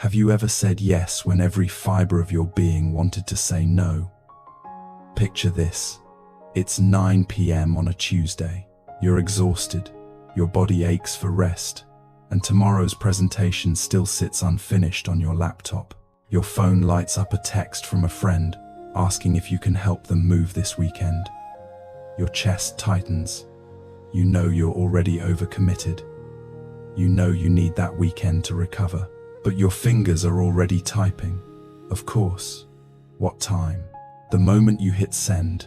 Have you ever said yes when every fiber of your being wanted to say no? Picture this. It's 9 p.m. on a Tuesday. You're exhausted, your body aches for rest, and tomorrow's presentation still sits unfinished on your laptop. Your phone lights up a text from a friend asking if you can help them move this weekend. Your chest tightens. You know you're already overcommitted. You know you need that weekend to recover, but your fingers are already typing. Of course. What time? The moment you hit send,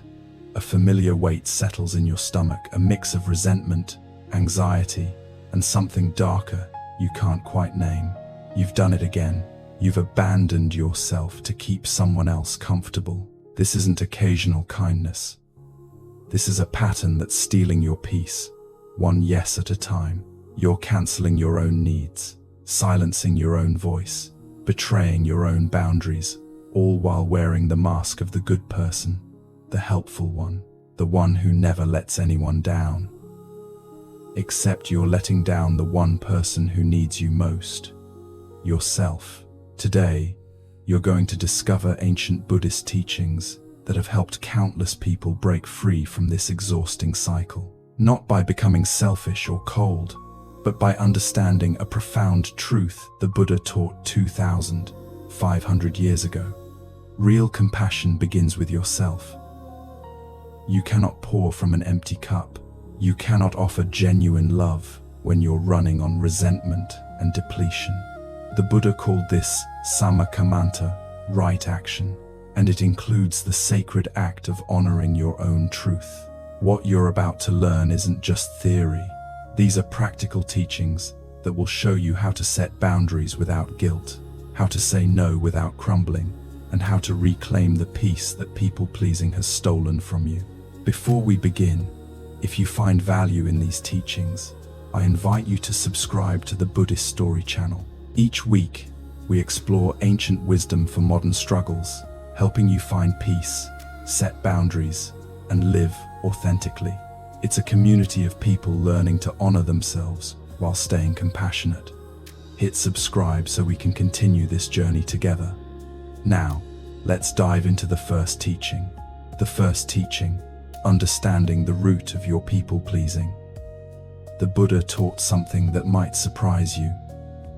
a familiar weight settles in your stomach, a mix of resentment, anxiety, and something darker you can't quite name. You've done it again. You've abandoned yourself to keep someone else comfortable. This isn't occasional kindness. This is a pattern that's stealing your peace, one yes at a time. You're canceling your own needs, silencing your own voice, betraying your own boundaries, all while wearing the mask of the good person, the helpful one, the one who never lets anyone down. Except you're letting down the one person who needs you most, yourself. Today, you're going to discover ancient Buddhist teachings that have helped countless people break free from this exhausting cycle, not by becoming selfish or cold, but by understanding a profound truth the Buddha taught 2,500 years ago. Real compassion begins with yourself. You cannot pour from an empty cup. You cannot offer genuine love when you're running on resentment and depletion. The Buddha called this samma kammanta, right action, and it includes the sacred act of honoring your own truth. What you're about to learn isn't just theory. These are practical teachings that will show you how to set boundaries without guilt, how to say no without crumbling, and how to reclaim the peace that people-pleasing has stolen from you. Before we begin, if you find value in these teachings, I invite you to subscribe to the Buddhist Story channel. Each week, we explore ancient wisdom for modern struggles, helping you find peace, set boundaries, and live authentically. It's a community of people learning to honor themselves while staying compassionate. Hit subscribe so we can continue this journey together. Now, let's dive into the first teaching. The first teaching, understanding the root of your people-pleasing. The Buddha taught something that might surprise you.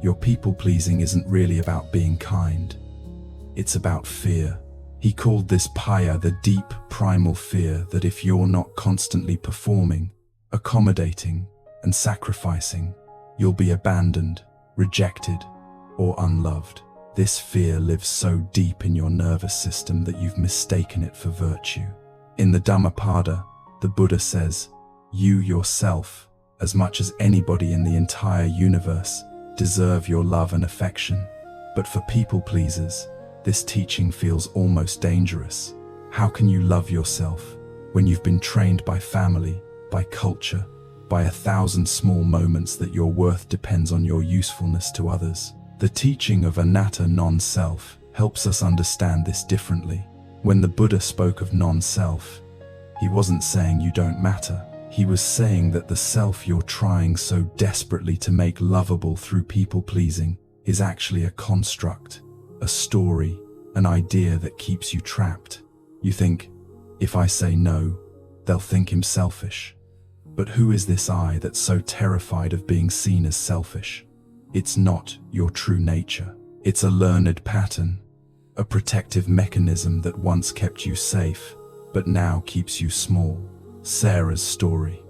Your people-pleasing isn't really about being kind. It's about fear. He called this bhaya, the deep, primal fear that if you're not constantly performing, accommodating, and sacrificing, you'll be abandoned, rejected, or unloved. This fear lives so deep in your nervous system that you've mistaken it for virtue. In the Dhammapada, the Buddha says, you yourself, as much as anybody in the entire universe, deserve your love and affection. But for people-pleasers, this teaching feels almost dangerous. How can you love yourself when you've been trained by family, by culture, by 1,000 small moments that your worth depends on your usefulness to others? The teaching of anatta, non-self, helps us understand this differently. When the Buddha spoke of non-self, he wasn't saying you don't matter. He was saying that the self you're trying so desperately to make lovable through people-pleasing is actually a construct, a story, an idea that keeps you trapped. You think, if I say no, they'll think him selfish. But who is this I that's so terrified of being seen as selfish? It's not your true nature. It's a learned pattern, a protective mechanism that once kept you safe, but now keeps you small. Sarah's story.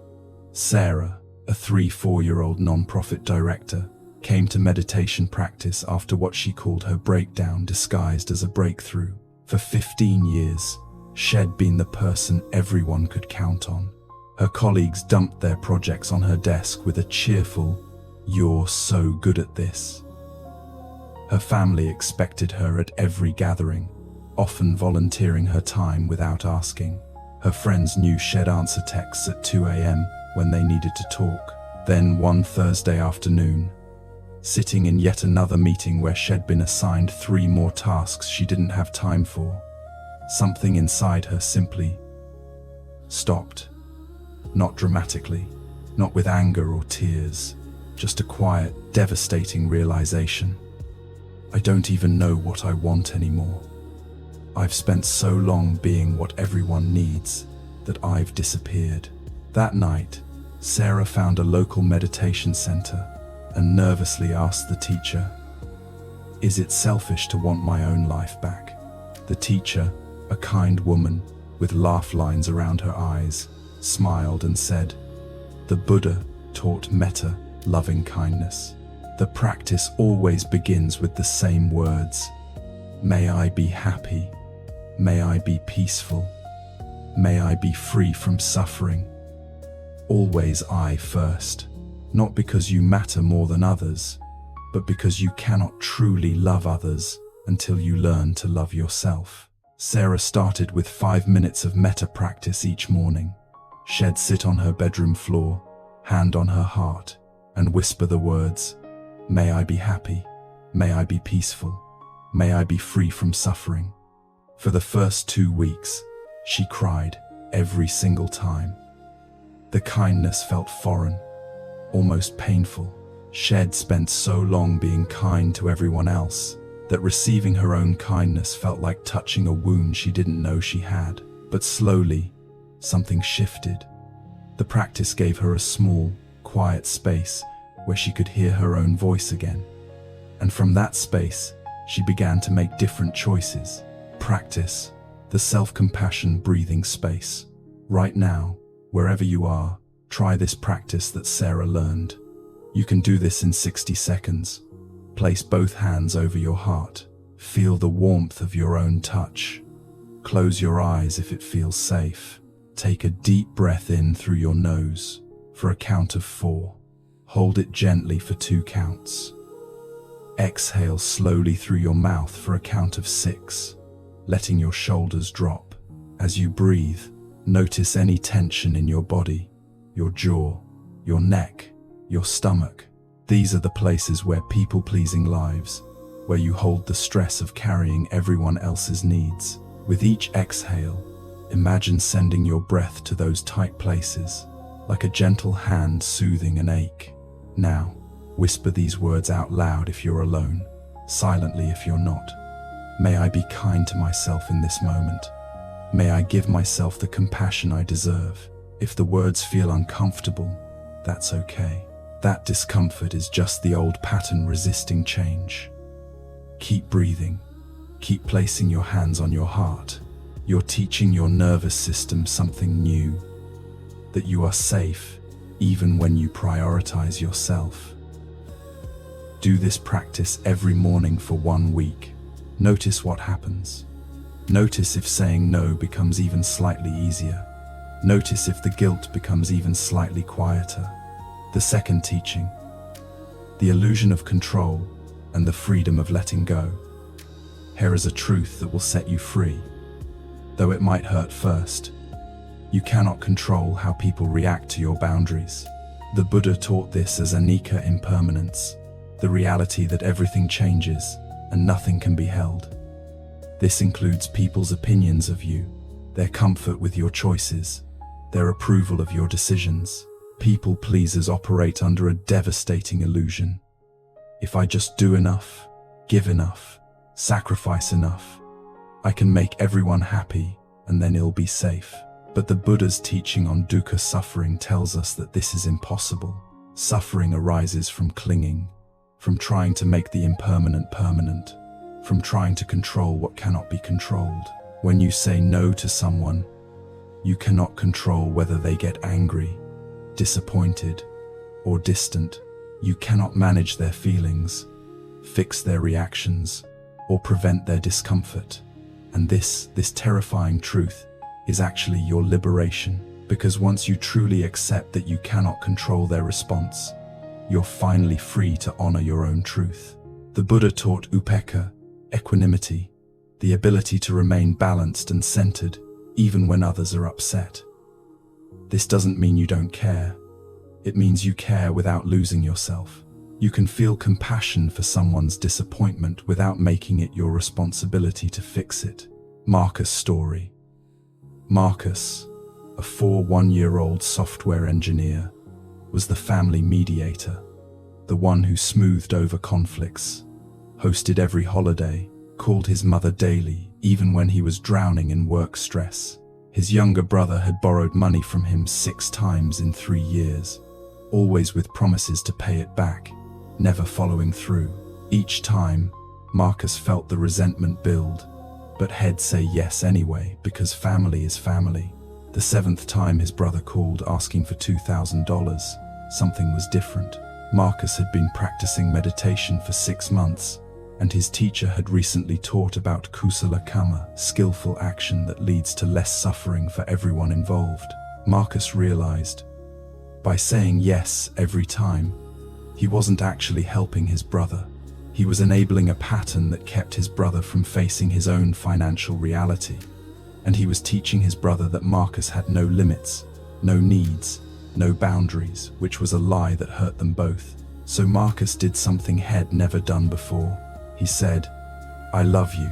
Sarah, a 3-4-year-old non-profit director, came to meditation practice after what she called her breakdown disguised as a breakthrough. For 15 years, she'd been the person everyone could count on. Her colleagues dumped their projects on her desk with a cheerful, "You're so good at this." Her family expected her at every gathering, often volunteering her time without asking. Her friends knew she'd answer texts at 2 a.m. when they needed to talk. Then one Thursday afternoon, sitting in yet another meeting where she'd been assigned 3 more tasks she didn't have time for, something inside her simply stopped. Not dramatically, not with anger or tears, just a quiet, devastating realization. I don't even know what I want anymore. I've spent so long being what everyone needs that I've disappeared. That night, Sarah found a local meditation center and nervously asked the teacher, "Is it selfish to want my own life back?" The teacher, a kind woman with laugh lines around her eyes, smiled and said, "The Buddha taught metta, loving kindness. The practice always begins with the same words. May I be happy. May I be peaceful. May I be free from suffering. Always I first, not because you matter more than others, but because you cannot truly love others until you learn to love yourself." Sarah started with 5 minutes of metta practice each morning. She'd sit on her bedroom floor, hand on her heart, and whisper the words, "May I be happy. May I be peaceful. May I be free from suffering." For the first 2 weeks, she cried every single time. The kindness felt foreign, almost painful. She'd spent so long being kind to everyone else that receiving her own kindness felt like touching a wound she didn't know she had. But slowly, something shifted. The practice gave her a small, quiet space where she could hear her own voice again. And from that space, she began to make different choices. Practice, the self-compassion breathing space. Right now, wherever you are, try this practice that Sarah learned. You can do this in 60 seconds. Place both hands over your heart. Feel the warmth of your own touch. Close your eyes if it feels safe. Take a deep breath in through your nose for a count of 4. Hold it gently for 2 counts. Exhale slowly through your mouth for a count of 6, letting your shoulders drop. As you breathe, notice any tension in your body, your jaw, your neck, your stomach. These are the places where people-pleasing lives, where you hold the stress of carrying everyone else's needs. With each exhale, imagine sending your breath to those tight places, like a gentle hand soothing an ache. Now, whisper these words out loud if you're alone, silently if you're not. May I be kind to myself in this moment. May I give myself the compassion I deserve. If the words feel uncomfortable, that's okay. That discomfort is just the old pattern resisting change. Keep breathing. Keep placing your hands on your heart. You're teaching your nervous system something new. That you are safe, even when you prioritize yourself. Do this practice every morning for 1 week. Notice what happens. Notice if saying no becomes even slightly easier. Notice if the guilt becomes even slightly quieter. The second teaching, the illusion of control and the freedom of letting go. Here is a truth that will set you free, though it might hurt first. You cannot control how people react to your boundaries. The Buddha taught this as anatta impermanence, the reality that everything changes and nothing can be held. This includes people's opinions of you, their comfort with your choices, their approval of your decisions. People pleasers operate under a devastating illusion. If I just do enough, give enough, sacrifice enough, I can make everyone happy and then it'll be safe. But the Buddha's teaching on dukkha suffering tells us that this is impossible. Suffering arises from clinging, from trying to make the impermanent permanent, from trying to control what cannot be controlled. When you say no to someone, you cannot control whether they get angry, disappointed, or distant. You cannot manage their feelings, fix their reactions, or prevent their discomfort. And this terrifying truth is actually your liberation, because once you truly accept that you cannot control their response, you're finally free to honor your own truth. The Buddha taught upekkha, equanimity, the ability to remain balanced and centered even when others are upset. This doesn't mean you don't care. It means you care without losing yourself. You can feel compassion for someone's disappointment without making it your responsibility to fix it. Marcus' story. Marcus, a 41-year-old software engineer, was the family mediator, the one who smoothed over conflicts, hosted every holiday, called his mother daily, even when he was drowning in work stress. His younger brother had borrowed money from him 6 times in 3 years, always with promises to pay it back, never following through. Each time, Marcus felt the resentment build, but he'd say yes anyway because family is family. The 7th time his brother called asking for $2,000, something was different. Marcus had been practicing meditation for 6 months, and his teacher had recently taught about kusala kamma, skillful action that leads to less suffering for everyone involved. Marcus realized, by saying yes every time, he wasn't actually helping his brother. He was enabling a pattern that kept his brother from facing his own financial reality. And he was teaching his brother that Marcus had no limits, no needs, no boundaries, which was a lie that hurt them both. So Marcus did something he'd never done before. He said, "I love you,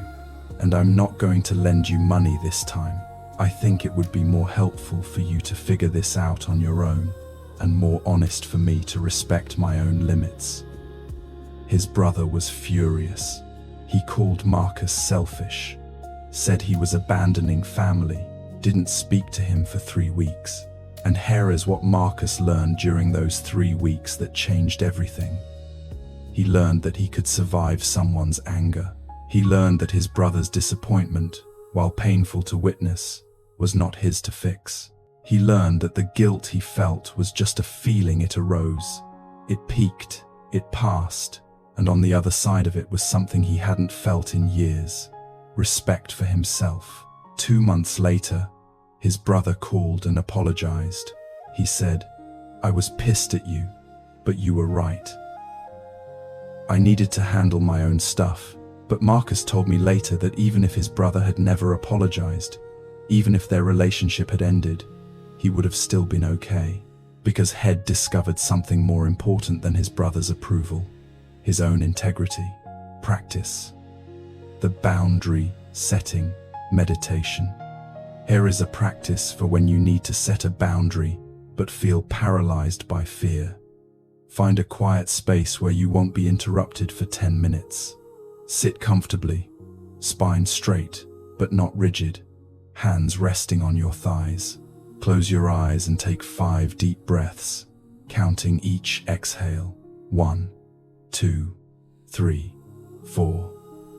and I'm not going to lend you money this time. I think it would be more helpful for you to figure this out on your own, and more honest for me to respect my own limits." His brother was furious. He called Marcus selfish, said he was abandoning family, didn't speak to him for 3 weeks. And here is what Marcus learned during those 3 weeks that changed everything. He learned that he could survive someone's anger. He learned that his brother's disappointment, while painful to witness, was not his to fix. He learned that the guilt he felt was just a feeling. It arose, it peaked, it passed, and on the other side of it was something he hadn't felt in years: respect for himself. 2 months later, his brother called and apologized. He said, "I was pissed at you, but you were right. I needed to handle my own stuff." But Marcus told me later that even if his brother had never apologized, even if their relationship had ended, he would have still been okay, because he'd discovered something more important than his brother's approval: his own integrity. Practice. The boundary setting meditation. Here is a practice for when you need to set a boundary but feel paralyzed by fear. Find a quiet space where you won't be interrupted for 10 minutes. Sit comfortably, spine straight but not rigid, hands resting on your thighs. Close your eyes and take 5 deep breaths, counting each exhale. 1, 2, 3, 4,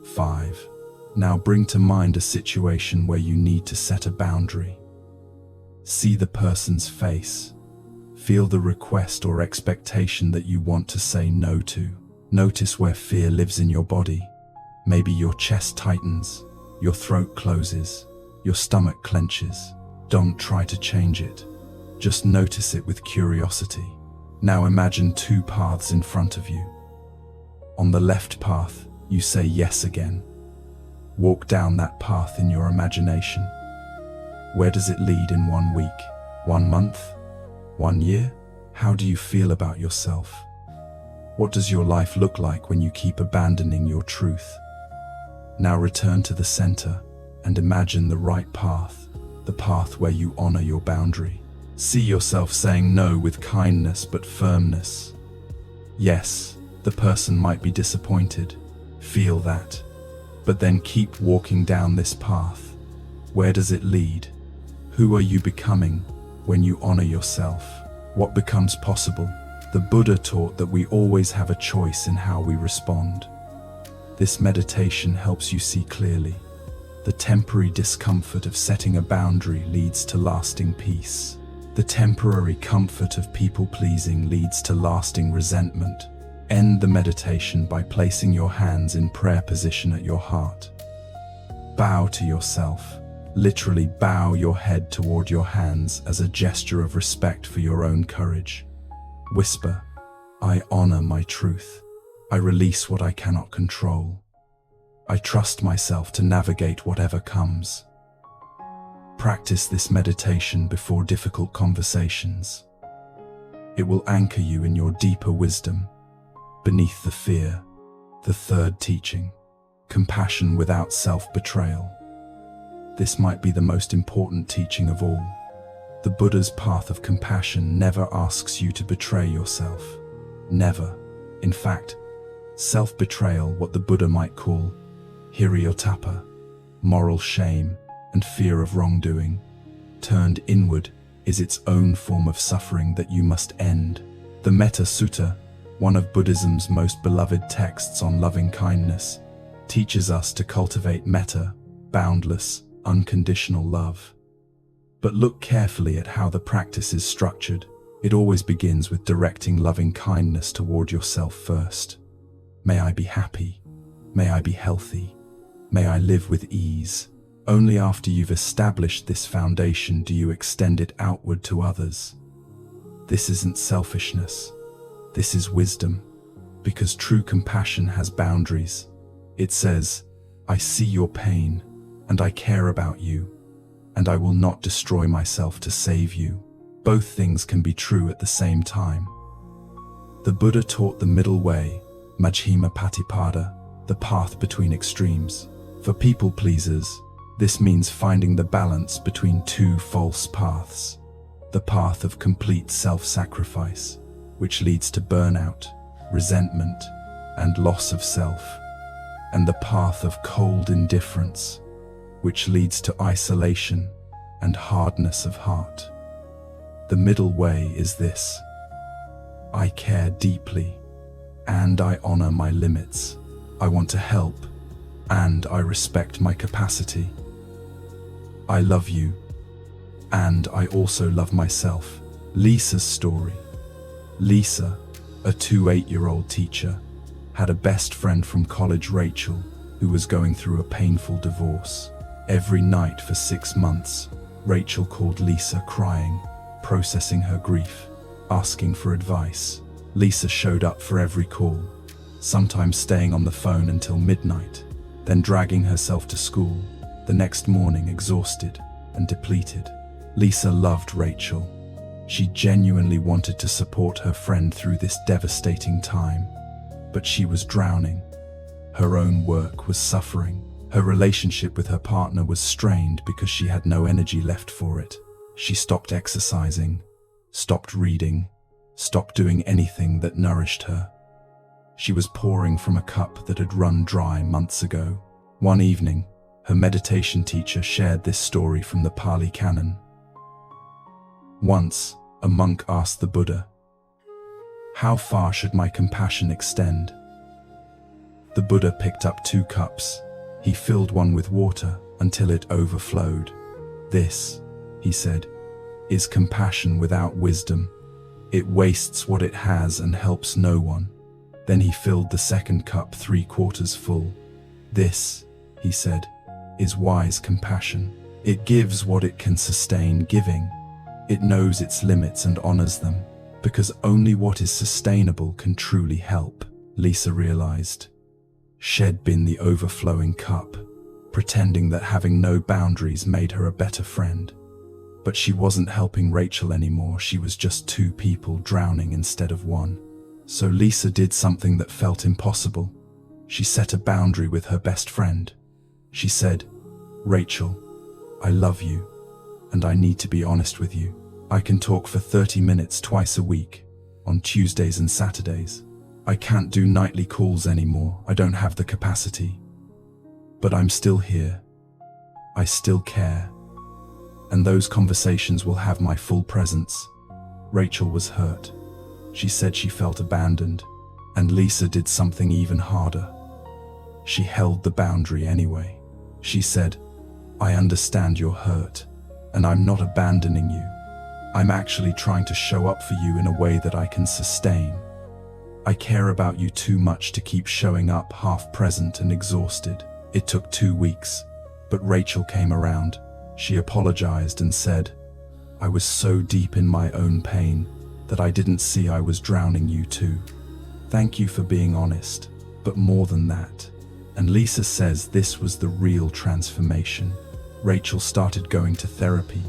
5. Now bring to mind a situation where you need to set a boundary. See the person's face. Feel the request or expectation that you want to say no to. Notice where fear lives in your body. Maybe your chest tightens, your throat closes, your stomach clenches. Don't try to change it. Just notice it with curiosity. Now imagine 2 paths in front of you. On the left path, you say yes again. Walk down that path in your imagination. Where does it lead in 1 week, 1 month, 1 year? How do you feel about yourself? What does your life look like when you keep abandoning your truth? Now return to the center and imagine the right path, the path where you honor your boundary. See yourself saying no with kindness but firmness. Yes, the person might be disappointed. Feel that. But then keep walking down this path. Where does it lead? Who are you becoming when you honor yourself? What becomes possible? The Buddha taught that we always have a choice in how we respond. This meditation helps you see clearly. The temporary discomfort of setting a boundary leads to lasting peace. The temporary comfort of people-pleasing leads to lasting resentment. End the meditation by placing your hands in prayer position at your heart. Bow to yourself. Literally bow your head toward your hands as a gesture of respect for your own courage. Whisper, "I honor my truth. I release what I cannot control. I trust myself to navigate whatever comes." Practice this meditation before difficult conversations. It will anchor you in your deeper wisdom. Beneath the fear, the 3rd teaching, compassion without self-betrayal. This might be the most important teaching of all. The Buddha's path of compassion never asks you to betray yourself. Never. In fact, self-betrayal, what the Buddha might call hiriyottappa, moral shame and fear of wrongdoing, turned inward, is its own form of suffering that you must end. The Metta Sutta, one of Buddhism's most beloved texts on loving kindness, teaches us to cultivate metta, boundless, unconditional love. But look carefully at how the practice is structured. It always begins with directing loving kindness toward yourself first. May I be happy. May I be healthy. May I live with ease. Only after you've established this foundation do you extend it outward to others. This isn't selfishness. This is wisdom, because true compassion has boundaries. It says, I see your pain, and I care about you, and I will not destroy myself to save you. Both things can be true at the same time. The Buddha taught the middle way, Majjhima Patipada, the path between extremes. For people pleasers, this means finding the balance between two false paths. The path of complete self-sacrifice, which leads to burnout, resentment, and loss of self, and the path of cold indifference, which leads to isolation and hardness of heart. The middle way is this: I care deeply, and I honor my limits. I want to help, and I respect my capacity. I love you, and I also love myself. Lisa's story. Lisa, a 28-year-old teacher, had a best friend from college, Rachel, who was going through a painful divorce. Every night for 6 months, Rachel called Lisa crying, processing her grief, asking for advice. Lisa showed up for every call, sometimes staying on the phone until midnight, then dragging herself to school, the next morning exhausted and depleted. Lisa loved Rachel. She genuinely wanted to support her friend through this devastating time, but she was drowning. Her own work was suffering. Her relationship with her partner was strained because she had no energy left for it. She stopped exercising, stopped reading, stopped doing anything that nourished her. She was pouring from a cup that had run dry months ago. One evening, her meditation teacher shared this story from the Pali Canon. Once, a monk asked the Buddha, "How far should my compassion extend?" The Buddha picked up 2 cups. He filled one with water until it overflowed. "This," he said, "is compassion without wisdom. It wastes what it has and helps no one." Then he filled the second cup 3/4 full. "This," he said, "is wise compassion. It gives what it can sustain giving. It knows its limits and honors them, because only what is sustainable can truly help." Lisa realized. She'd been the overflowing cup, pretending that having no boundaries made her a better friend. But she wasn't helping Rachel anymore. She was just 2 people drowning instead of 1. So Lisa did something that felt impossible. She set a boundary with her best friend. She said, "Rachel, I love you, and I need to be honest with you. I can talk for 30 minutes twice a week, on Tuesdays and Saturdays. I can't do nightly calls anymore. I don't have the capacity. But I'm still here. I still care. And those conversations will have my full presence." Rachel was hurt. She said she felt abandoned, and Lisa did something even harder. She held the boundary anyway. She said, "I understand you're hurt, and I'm not abandoning you. I'm actually trying to show up for you in a way that I can sustain. I care about you too much to keep showing up half present and exhausted." It took 2 weeks, but Rachel came around. She apologized and said, "I was so deep in my own pain that I didn't see I was drowning you too. Thank you for being honest, but more than that." And Lisa says this was the real transformation. Rachel started going to therapy,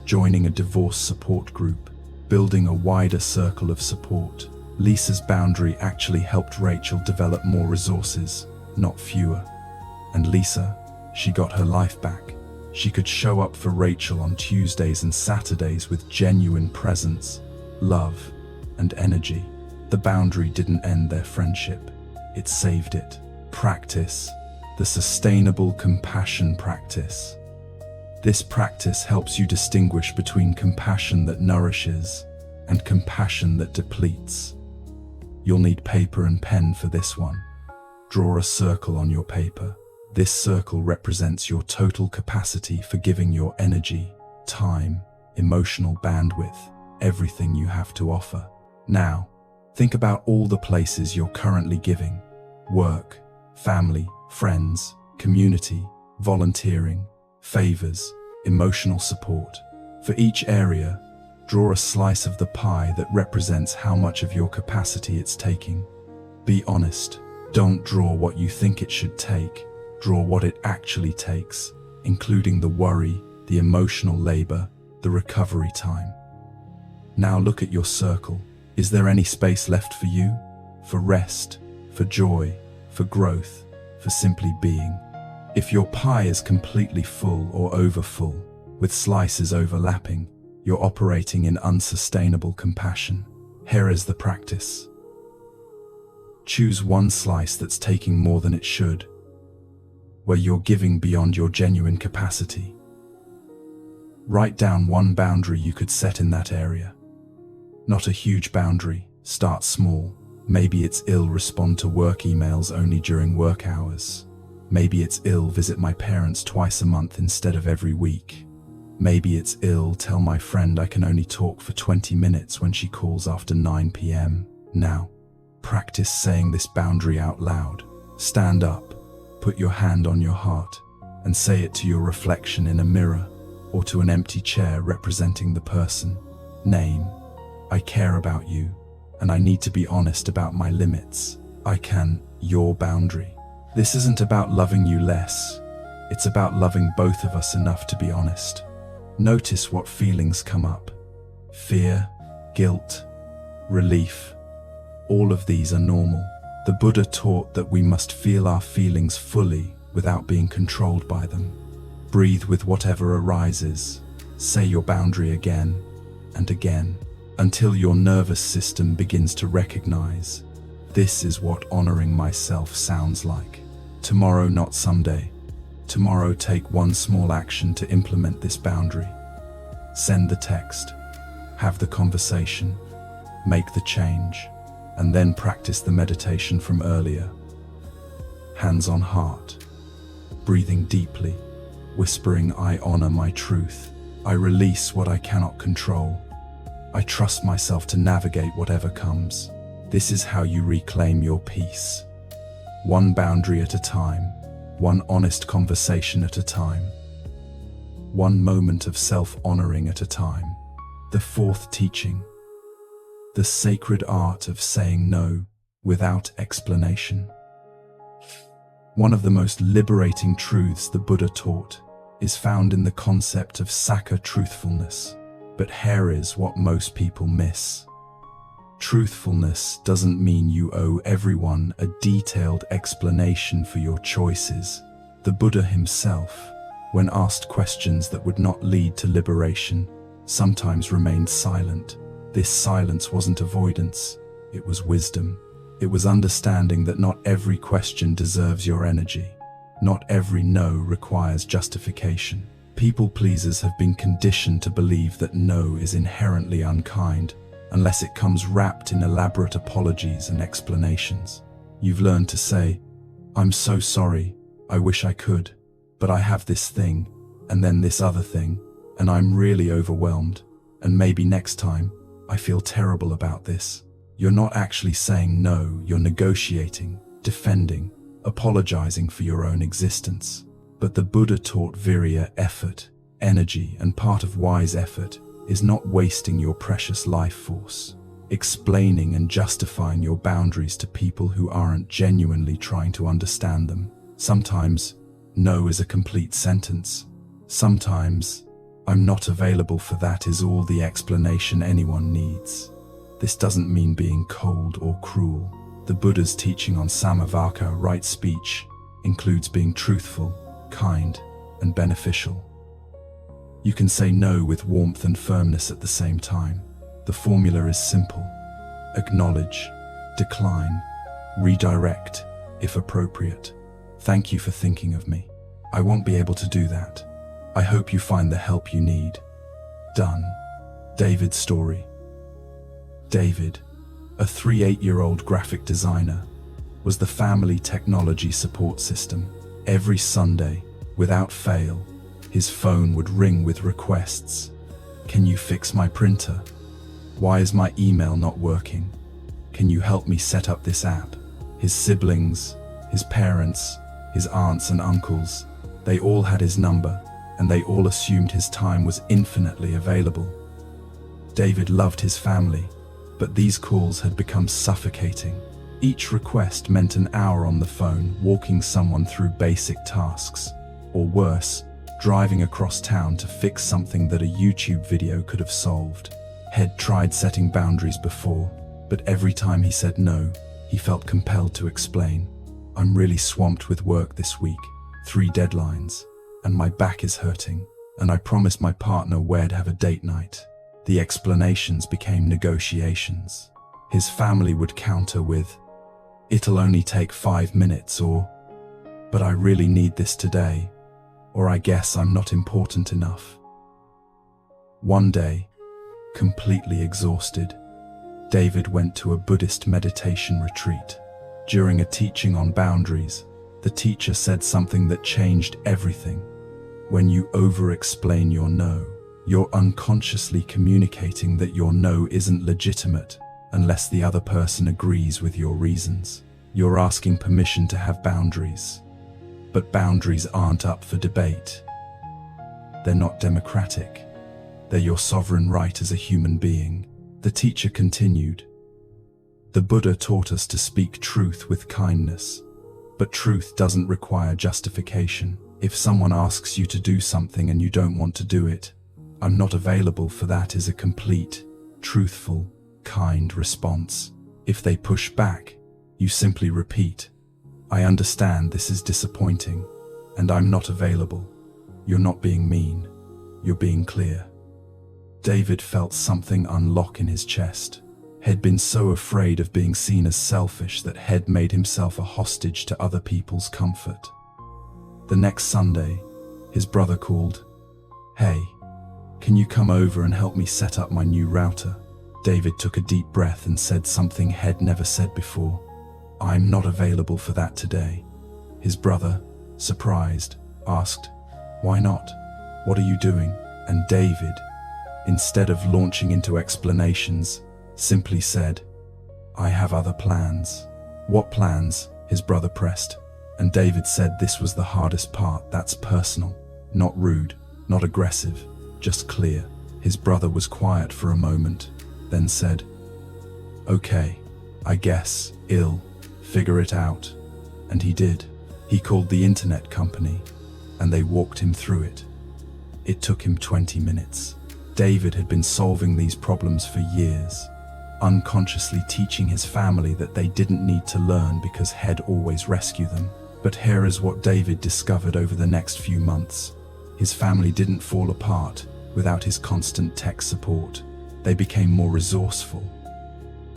joining a divorce support group, building a wider circle of support. Lisa's boundary actually helped Rachel develop more resources, not fewer. And Lisa, she got her life back. She could show up for Rachel on Tuesdays and Saturdays with genuine presence, love, and energy. The boundary didn't end their friendship. it saved it. Practice the sustainable compassion practice. This practice helps you distinguish between compassion that nourishes and compassion that depletes. You'll need paper and pen for this one. Draw a circle on your paper. This circle represents your total capacity for giving your energy, time, emotional bandwidth, everything you have to offer. Now, think about all the places you're currently giving: work, family, friends, community, volunteering, favors, emotional support. For each area, draw a slice of the pie that represents how much of your capacity it's taking. Be honest. Don't draw what you think it should take. Draw what it actually takes, including the worry, the emotional labor, the recovery time. Now look at your circle. Is there any space left for you? For rest, for joy, for growth, for simply being? If your pie is completely full or overfull, with slices overlapping, you're operating in unsustainable compassion. Here is the practice. Choose one slice that's taking more than it should, where you're giving beyond your genuine capacity. Write down one boundary you could set in that area. Not a huge boundary, start small. Maybe it's respond to work emails only during work hours. Maybe it's visit my parents twice a month instead of every week. Maybe it's tell my friend I can only talk for 20 minutes when she calls after 9 p.m. Now, practice saying this boundary out loud. Stand up, put your hand on your heart, and say it to your reflection in a mirror or to an empty chair representing the person. Name: I care about you, and I need to be honest about my limits. Your boundary. This isn't about loving you less. It's about loving both of us enough to be honest. Notice what feelings come up. Fear, guilt, relief. All of these are normal. The Buddha taught that we must feel our feelings fully without being controlled by them. Breathe with whatever arises. Say your boundary again and again until your nervous system begins to recognize, this is what honoring myself sounds like. Tomorrow, not someday. Tomorrow, take one small action to implement this boundary. Send the text, have the conversation, make the change, and then practice the meditation from earlier. Hands on heart, breathing deeply, whispering, I honor my truth. I release what I cannot control. I trust myself to navigate whatever comes. This is how you reclaim your peace. One boundary at a time, one honest conversation at a time, one moment of self-honoring at a time. The fourth teaching, the sacred art of saying no without explanation. One of the most liberating truths the Buddha taught is found in the concept of sakka truthfulness. But here is what most people miss. Truthfulness doesn't mean you owe everyone a detailed explanation for your choices. The Buddha himself, when asked questions that would not lead to liberation, sometimes remained silent. This silence wasn't avoidance, it was wisdom. It was understanding that not every question deserves your energy. Not every no requires justification. People pleasers have been conditioned to believe that no is inherently unkind, unless it comes wrapped in elaborate apologies and explanations. You've learned to say, I'm so sorry, I wish I could, but I have this thing, and then this other thing, and I'm really overwhelmed, and maybe next time, I feel terrible about this. You're not actually saying no, you're negotiating, defending, apologizing for your own existence. But the Buddha taught virya, effort, energy, and part of wise effort is not wasting your precious life force, explaining and justifying your boundaries to people who aren't genuinely trying to understand them. Sometimes, no is a complete sentence. Sometimes, I'm not available for that is all the explanation anyone needs. This doesn't mean being cold or cruel. The Buddha's teaching on samma, right speech, includes being truthful, kind, and beneficial. You can say no with warmth and firmness at the same time. The formula is simple. Acknowledge, decline, redirect, if appropriate. Thank you for thinking of me. I won't be able to do that. I hope you find the help you need. Done. David's story. David, a 38-year-old graphic designer, was the family technology support system. Every Sunday, without fail, his phone would ring with requests. Can you fix my printer? Why is my email not working? Can you help me set up this app? His siblings, his parents, his aunts and uncles, they all had his number, and they all assumed his time was infinitely available. David loved his family, but these calls had become suffocating. Each request meant an hour on the phone walking someone through basic tasks, or worse, driving across town to fix something that a YouTube video could have solved. Had tried setting boundaries before, but every time he said no, he felt compelled to explain. I'm really swamped with work this week, 3 deadlines, and my back is hurting, and I promised my partner we'd have a date night. The explanations became negotiations. His family would counter with, "It'll only take 5 minutes," or, "But I really need this today," or "I guess I'm not important enough." One day, completely exhausted, David went to a Buddhist meditation retreat. During a teaching on boundaries, the teacher said something that changed everything. When you over-explain your no, you're unconsciously communicating that your no isn't legitimate unless the other person agrees with your reasons. You're asking permission to have boundaries. But boundaries aren't up for debate. They're not democratic. They're your sovereign right as a human being. The teacher continued, "The Buddha taught us to speak truth with kindness, but truth doesn't require justification. If someone asks you to do something and you don't want to do it, 'I'm not available for that' is a complete, truthful, kind response. If they push back, you simply repeat, 'I understand this is disappointing, and I'm not available.' You're not being mean, you're being clear." David felt something unlock in his chest. He'd been so afraid of being seen as selfish that he'd made himself a hostage to other people's comfort. The next Sunday, his brother called, "Hey, can you come over and help me set up my new router?" David took a deep breath and said something he'd never said before. "I'm not available for that today." His brother, surprised, asked, "Why not? What are you doing?" And David, instead of launching into explanations, simply said, "I have other plans." "What plans?" his brother pressed, and David said this was the hardest part. "That's personal, not rude, not aggressive, just clear." His brother was quiet for a moment, then said, "Okay, I guess I'll figure it out." And he did. He called the internet company, and they walked him through it. It took him 20 minutes. David had been solving these problems for years, unconsciously teaching his family that they didn't need to learn because he'd always rescue them. But here is what David discovered over the next few months. His family didn't fall apart without his constant tech support. They became more resourceful.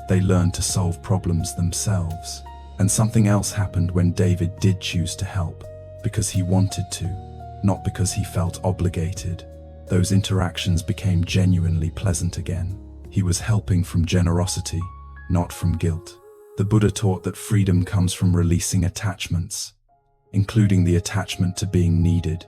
They learned to solve problems themselves. And something else happened when David did choose to help, because he wanted to, not because he felt obligated. Those interactions became genuinely pleasant again. He was helping from generosity, not from guilt. The Buddha taught that freedom comes from releasing attachments, including the attachment to being needed,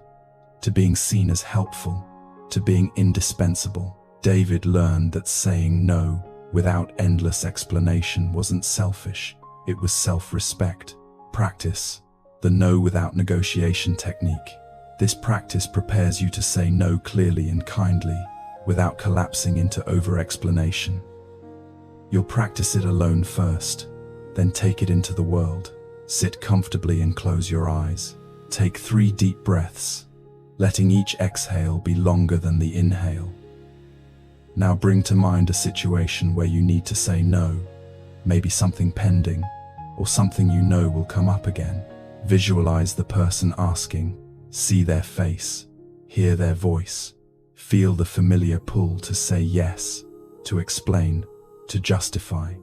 to being seen as helpful, to being indispensable. David learned that saying no without endless explanation wasn't selfish, it was self-respect. Practice the no without negotiation technique. This practice prepares you to say no clearly and kindly, without collapsing into over-explanation. You'll practice it alone first, then take it into the world. Sit comfortably and close your eyes. Take 3 deep breaths, letting each exhale be longer than the inhale. Now bring to mind a situation where you need to say no, maybe something pending, or something you know will come up again. Visualize the person asking, see their face, hear their voice, feel the familiar pull to say yes, to explain, to justify.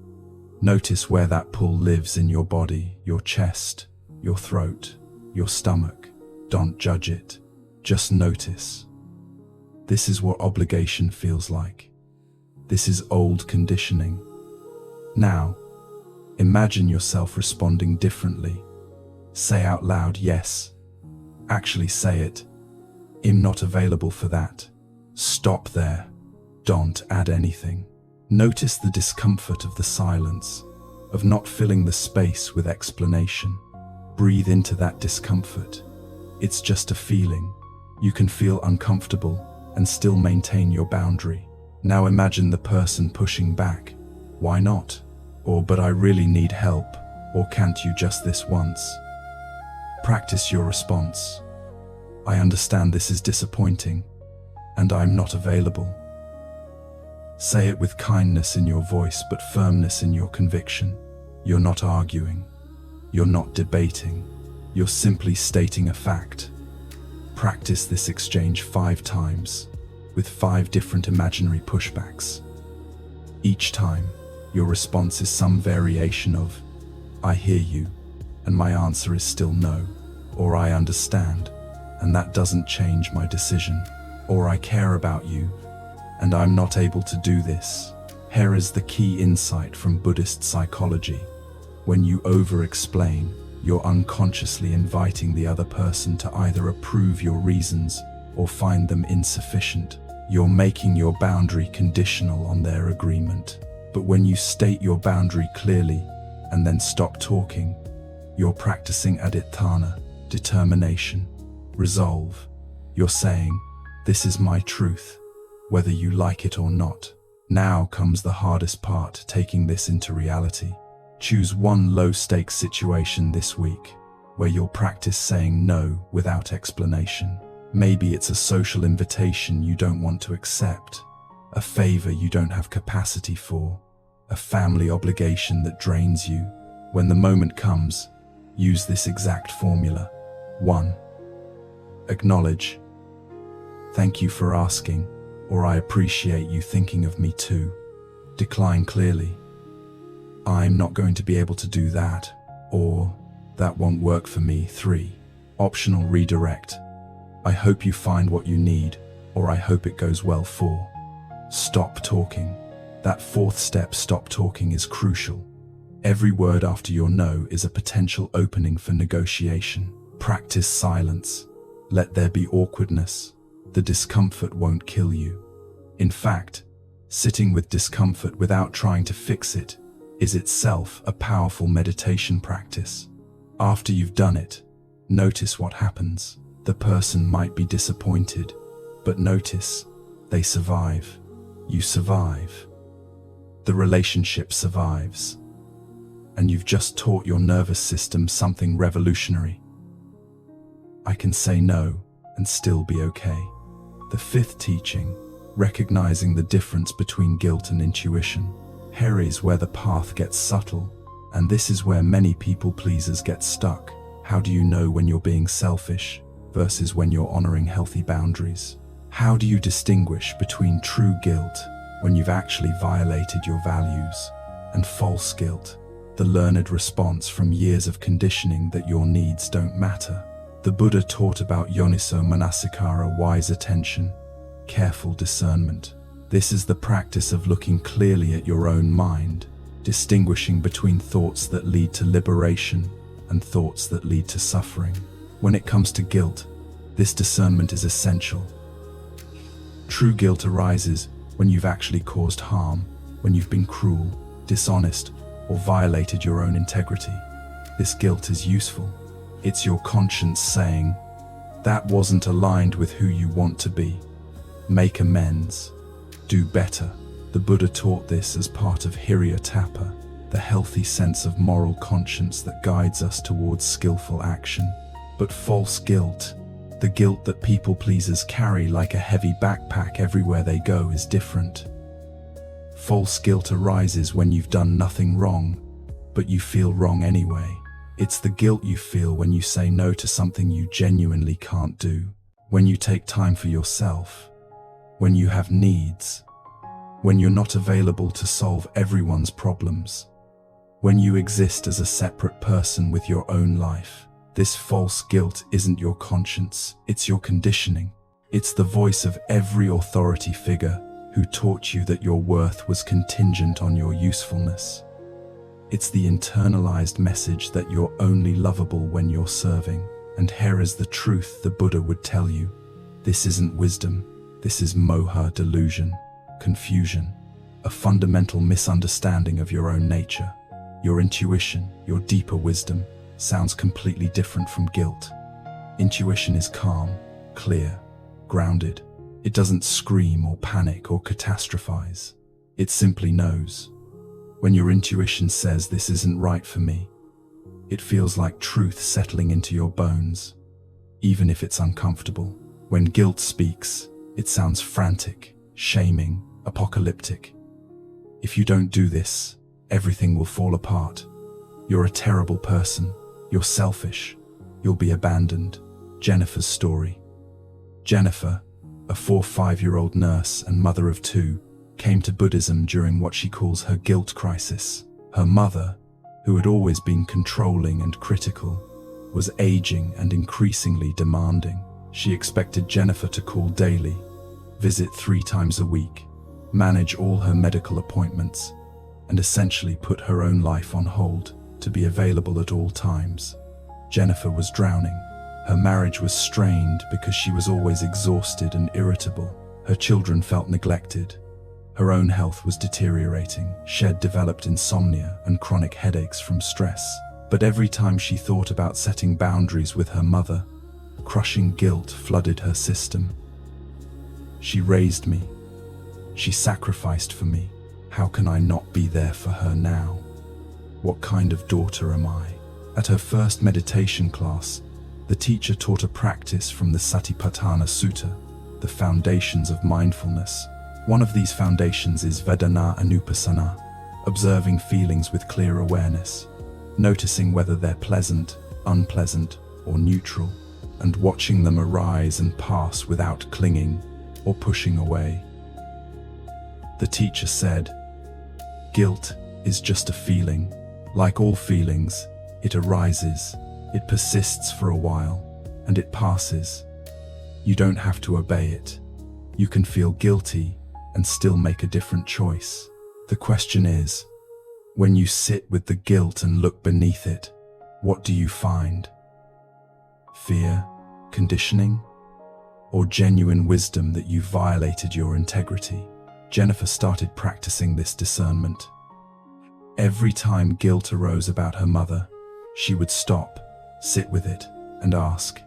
Notice where that pull lives in your body, your chest, your throat, your stomach. Don't judge it. Just notice. This is what obligation feels like. This is old conditioning. Now, imagine yourself responding differently. Say out loud, yes. Actually say it. I'm not available for that. Stop there. Don't add anything. Notice the discomfort of the silence, of not filling the space with explanation. Breathe into that discomfort. It's just a feeling. You can feel uncomfortable and still maintain your boundary. Now imagine the person pushing back. Why not? Or, but I really need help. Or, can't you just this once? Practice your response. I understand this is disappointing, and I'm not available. Say it with kindness in your voice, but firmness in your conviction. You're not arguing. You're not debating. You're simply stating a fact. Practice this exchange 5 times, with 5 different imaginary pushbacks. Each time, your response is some variation of, I hear you, and my answer is still no, or I understand, and that doesn't change my decision, or I care about you, and I'm not able to do this. Here is the key insight from Buddhist psychology. When you over-explain, you're unconsciously inviting the other person to either approve your reasons or find them insufficient. You're making your boundary conditional on their agreement. But when you state your boundary clearly and then stop talking, you're practicing aditthana, determination, resolve. You're saying, this is my truth, whether you like it or not. Now comes the hardest part, taking this into reality. Choose one low-stakes situation this week where you'll practice saying no without explanation. Maybe it's a social invitation you don't want to accept, a favor you don't have capacity for, a family obligation that drains you. When the moment comes, use this exact formula. 1. Acknowledge. Thank you for asking, or I appreciate you thinking of me too. Decline clearly. I'm not going to be able to do that, or that won't work for me. 3. Optional redirect. I hope you find what you need, or I hope it goes well. 4. Stop talking. That 4th step, stop talking, is crucial. Every word after your no is a potential opening for negotiation. Practice silence. Let there be awkwardness. The discomfort won't kill you. In fact, sitting with discomfort without trying to fix it is itself a powerful meditation practice. After you've done it, notice what happens. The person might be disappointed, but notice they survive. You survive. The relationship survives. And you've just taught your nervous system something revolutionary. I can say no and still be okay. The 5th teaching, recognizing the difference between guilt and intuition. Here is where the path gets subtle, and this is where many people pleasers get stuck. How do you know when you're being selfish versus when you're honoring healthy boundaries? How do you distinguish between true guilt when you've actually violated your values and false guilt, the learned response from years of conditioning that your needs don't matter? The Buddha taught about yoniso manasikara, wise attention, careful discernment. This is the practice of looking clearly at your own mind, distinguishing between thoughts that lead to liberation and thoughts that lead to suffering. When it comes to guilt, this discernment is essential. True guilt arises when you've actually caused harm, when you've been cruel, dishonest, or violated your own integrity. This guilt is useful. It's your conscience saying, that wasn't aligned with who you want to be. Make amends. Do better. The Buddha taught this as part of Tapa, the healthy sense of moral conscience that guides us towards skillful action. But false guilt, the guilt that people pleasers carry like a heavy backpack everywhere they go, is different. False guilt arises when you've done nothing wrong, but you feel wrong anyway. It's the guilt you feel when you say no to something you genuinely can't do, when you take time for yourself, when you have needs, when you're not available to solve everyone's problems. When you exist as a separate person with your own life, this false guilt isn't your conscience, it's your conditioning. It's the voice of every authority figure who taught you that your worth was contingent on your usefulness. It's the internalized message that you're only lovable when you're serving. And here is the truth the Buddha would tell you. This isn't wisdom, this is moha, delusion, confusion, a fundamental misunderstanding of your own nature. Your intuition, your deeper wisdom, sounds completely different from guilt. Intuition is calm, clear, grounded. It doesn't scream or panic or catastrophize. It simply knows. When your intuition says this isn't right for me, it feels like truth settling into your bones, even if it's uncomfortable. When guilt speaks, it sounds frantic, shaming, apocalyptic. If you don't do this, everything will fall apart. You're a terrible person. You're selfish. You'll be abandoned. Jennifer's story. Jennifer, a 5-year-old nurse and mother of 2, came to Buddhism during what she calls her guilt crisis. Her mother, who had always been controlling and critical, was aging and increasingly demanding. She expected Jennifer to call daily, visit 3 times a week, manage all her medical appointments, and essentially put her own life on hold to be available at all times. Jennifer was drowning. Her marriage was strained because she was always exhausted and irritable. Her children felt neglected. Her own health was deteriorating. Shed developed insomnia and chronic headaches from stress. But every time she thought about setting boundaries with her mother, crushing guilt flooded her system. She raised me. She sacrificed for me. How can I not be there for her now? What kind of daughter am I? At her first meditation class, the teacher taught a practice from the Satipatthana Sutta, the foundations of mindfulness. One of these foundations is Vedana Anupassana, observing feelings with clear awareness, noticing whether they're pleasant, unpleasant, or neutral, and watching them arise and pass without clinging or pushing away. The teacher said, "Guilt is just a feeling. Like all feelings, it arises, it persists for a while, and it passes. You don't have to obey it. You can feel guilty and still make a different choice. The question is, when you sit with the guilt and look beneath it, what do you find? Fear, conditioning, or genuine wisdom that you violated your integrity?" Jennifer started practicing this discernment. Every time guilt arose about her mother, she would stop, sit with it, and ask,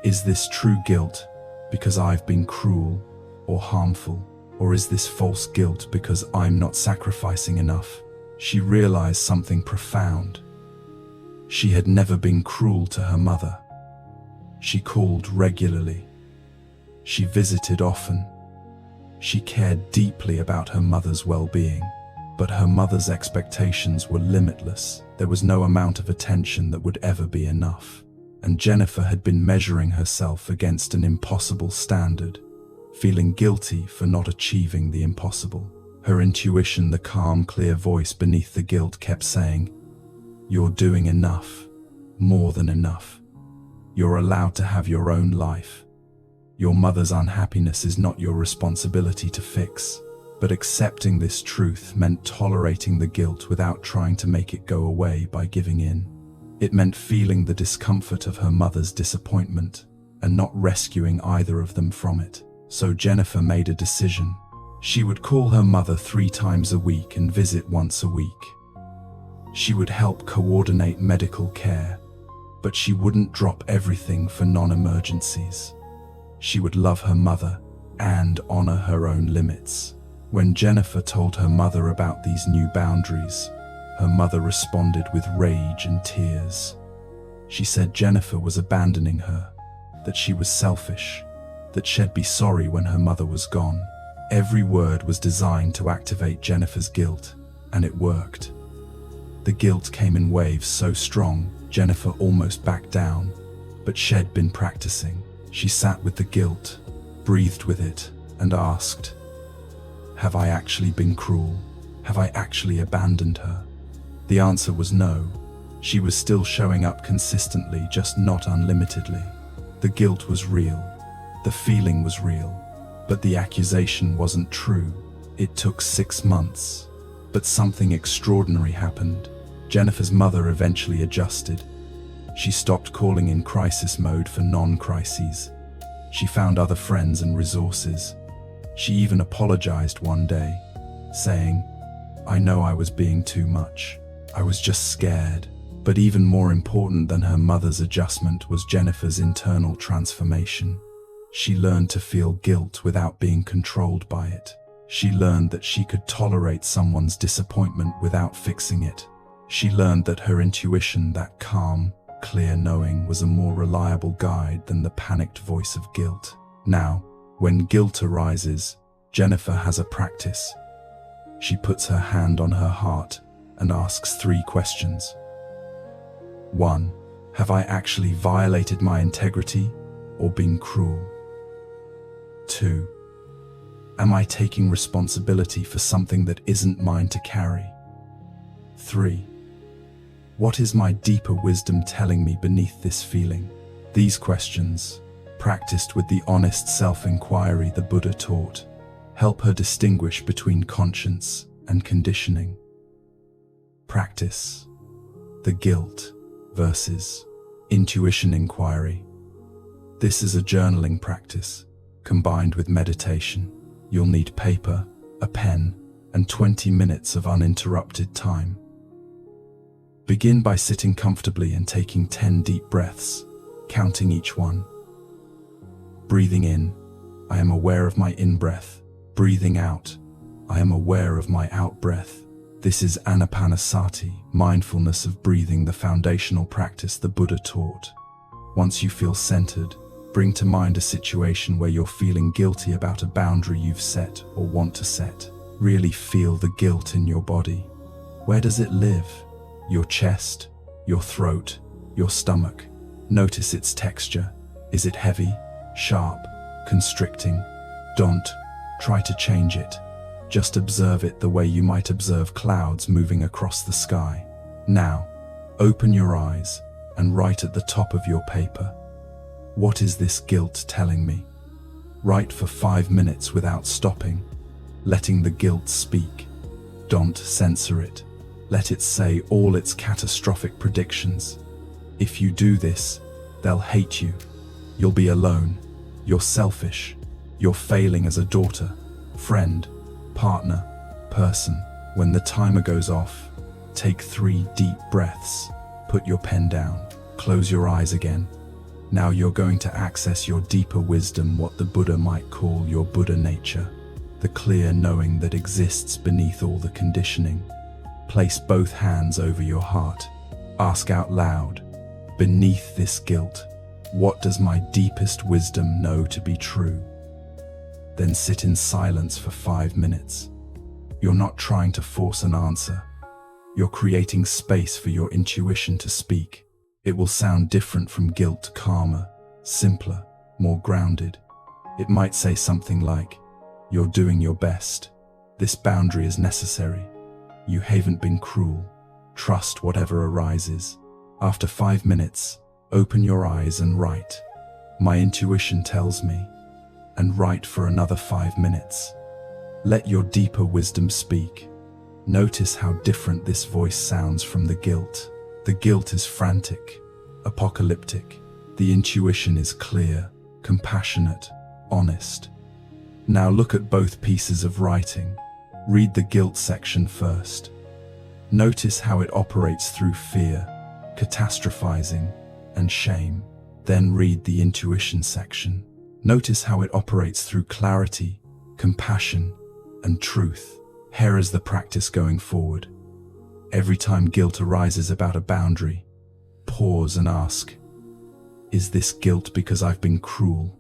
"Is this true guilt because I've been cruel or harmful, or is this false guilt because I'm not sacrificing enough?" She realized something profound. She had never been cruel to her mother. She called regularly. She visited often. She cared deeply about her mother's well-being. But her mother's expectations were limitless. There was no amount of attention that would ever be enough. And Jennifer had been measuring herself against an impossible standard, feeling guilty for not achieving the impossible. Her intuition, the calm, clear voice beneath the guilt, kept saying, "You're doing enough, more than enough. You're allowed to have your own life. Your mother's unhappiness is not your responsibility to fix." But accepting this truth meant tolerating the guilt without trying to make it go away by giving in. It meant feeling the discomfort of her mother's disappointment and not rescuing either of them from it. So Jennifer made a decision. She would call her mother 3 times a week and visit once a week. She would help coordinate medical care, but she wouldn't drop everything for non-emergencies. She would love her mother and honor her own limits. When Jennifer told her mother about these new boundaries, her mother responded with rage and tears. She said Jennifer was abandoning her, that she was selfish, that she'd be sorry when her mother was gone. Every word was designed to activate Jennifer's guilt, and it worked. The guilt came in waves so strong, Jennifer almost backed down, but she'd been practicing. She sat with the guilt, breathed with it, and asked, "Have I actually been cruel? Have I actually abandoned her?" The answer was no. She was still showing up consistently, just not unlimitedly. The guilt was real. The feeling was real. But the accusation wasn't true. It took 6 months. But something extraordinary happened. Jennifer's mother eventually adjusted. She stopped calling in crisis mode for non-crises. She found other friends and resources. She even apologized one day, saying, "I know I was being too much. I was just scared." But even more important than her mother's adjustment was Jennifer's internal transformation. She learned to feel guilt without being controlled by it. She learned that she could tolerate someone's disappointment without fixing it. She learned that her intuition, that calm, clear knowing, was a more reliable guide than the panicked voice of guilt. Now, when guilt arises, Jennifer has a practice. She puts her hand on her heart and asks 3 questions. 1. Have I actually violated my integrity or been cruel? 2. Am I taking responsibility for something that isn't mine to carry? 3. What is my deeper wisdom telling me beneath this feeling? These questions, practiced with the honest self-inquiry the Buddha taught, help her distinguish between conscience and conditioning. Practice. The guilt versus intuition inquiry. This is a journaling practice combined with meditation. You'll need paper, a pen, and 20 minutes of uninterrupted time. Begin by sitting comfortably and taking 10 deep breaths, counting each one. Breathing in, I am aware of my in-breath. Breathing out, I am aware of my out-breath. This is anapanasati, mindfulness of breathing, the foundational practice the Buddha taught. Once you feel centered, bring to mind a situation where you're feeling guilty about a boundary you've set or want to set. Really feel the guilt in your body. Where does it live? Your chest, your throat, your stomach. Notice its texture. Is it heavy, sharp, constricting? Don't try to change it. Just observe it the way you might observe clouds moving across the sky. Now, open your eyes and write at the top of your paper. What is this guilt telling me? Write for 5 minutes without stopping, letting the guilt speak. Don't censor it. Let it say all its catastrophic predictions. If you do this, they'll hate you. You'll be alone. You're selfish. You're failing as a daughter, friend, partner, person. When the timer goes off, take 3 deep breaths. Put your pen down. Close your eyes again. Now you're going to access your deeper wisdom, what the Buddha might call your Buddha nature, the clear knowing that exists beneath all the conditioning. Place both hands over your heart. Ask out loud, beneath this guilt, what does my deepest wisdom know to be true? Then sit in silence for 5 minutes. You're not trying to force an answer. You're creating space for your intuition to speak. It will sound different from guilt, calmer, simpler, more grounded. It might say something like, "You're doing your best. This boundary is necessary. You haven't been cruel. Trust whatever arises." After 5 minutes, open your eyes and write, "My intuition tells me," and write for another 5 minutes. Let your deeper wisdom speak. Notice how different this voice sounds from the guilt. The guilt is frantic, apocalyptic. The intuition is clear, compassionate, honest. Now look at both pieces of writing. Read the guilt section first. Notice how it operates through fear, catastrophizing, and shame. Then read the intuition section. Notice how it operates through clarity, compassion, and truth. Here is the practice going forward. Every time guilt arises about a boundary, pause and ask, is this guilt because I've been cruel?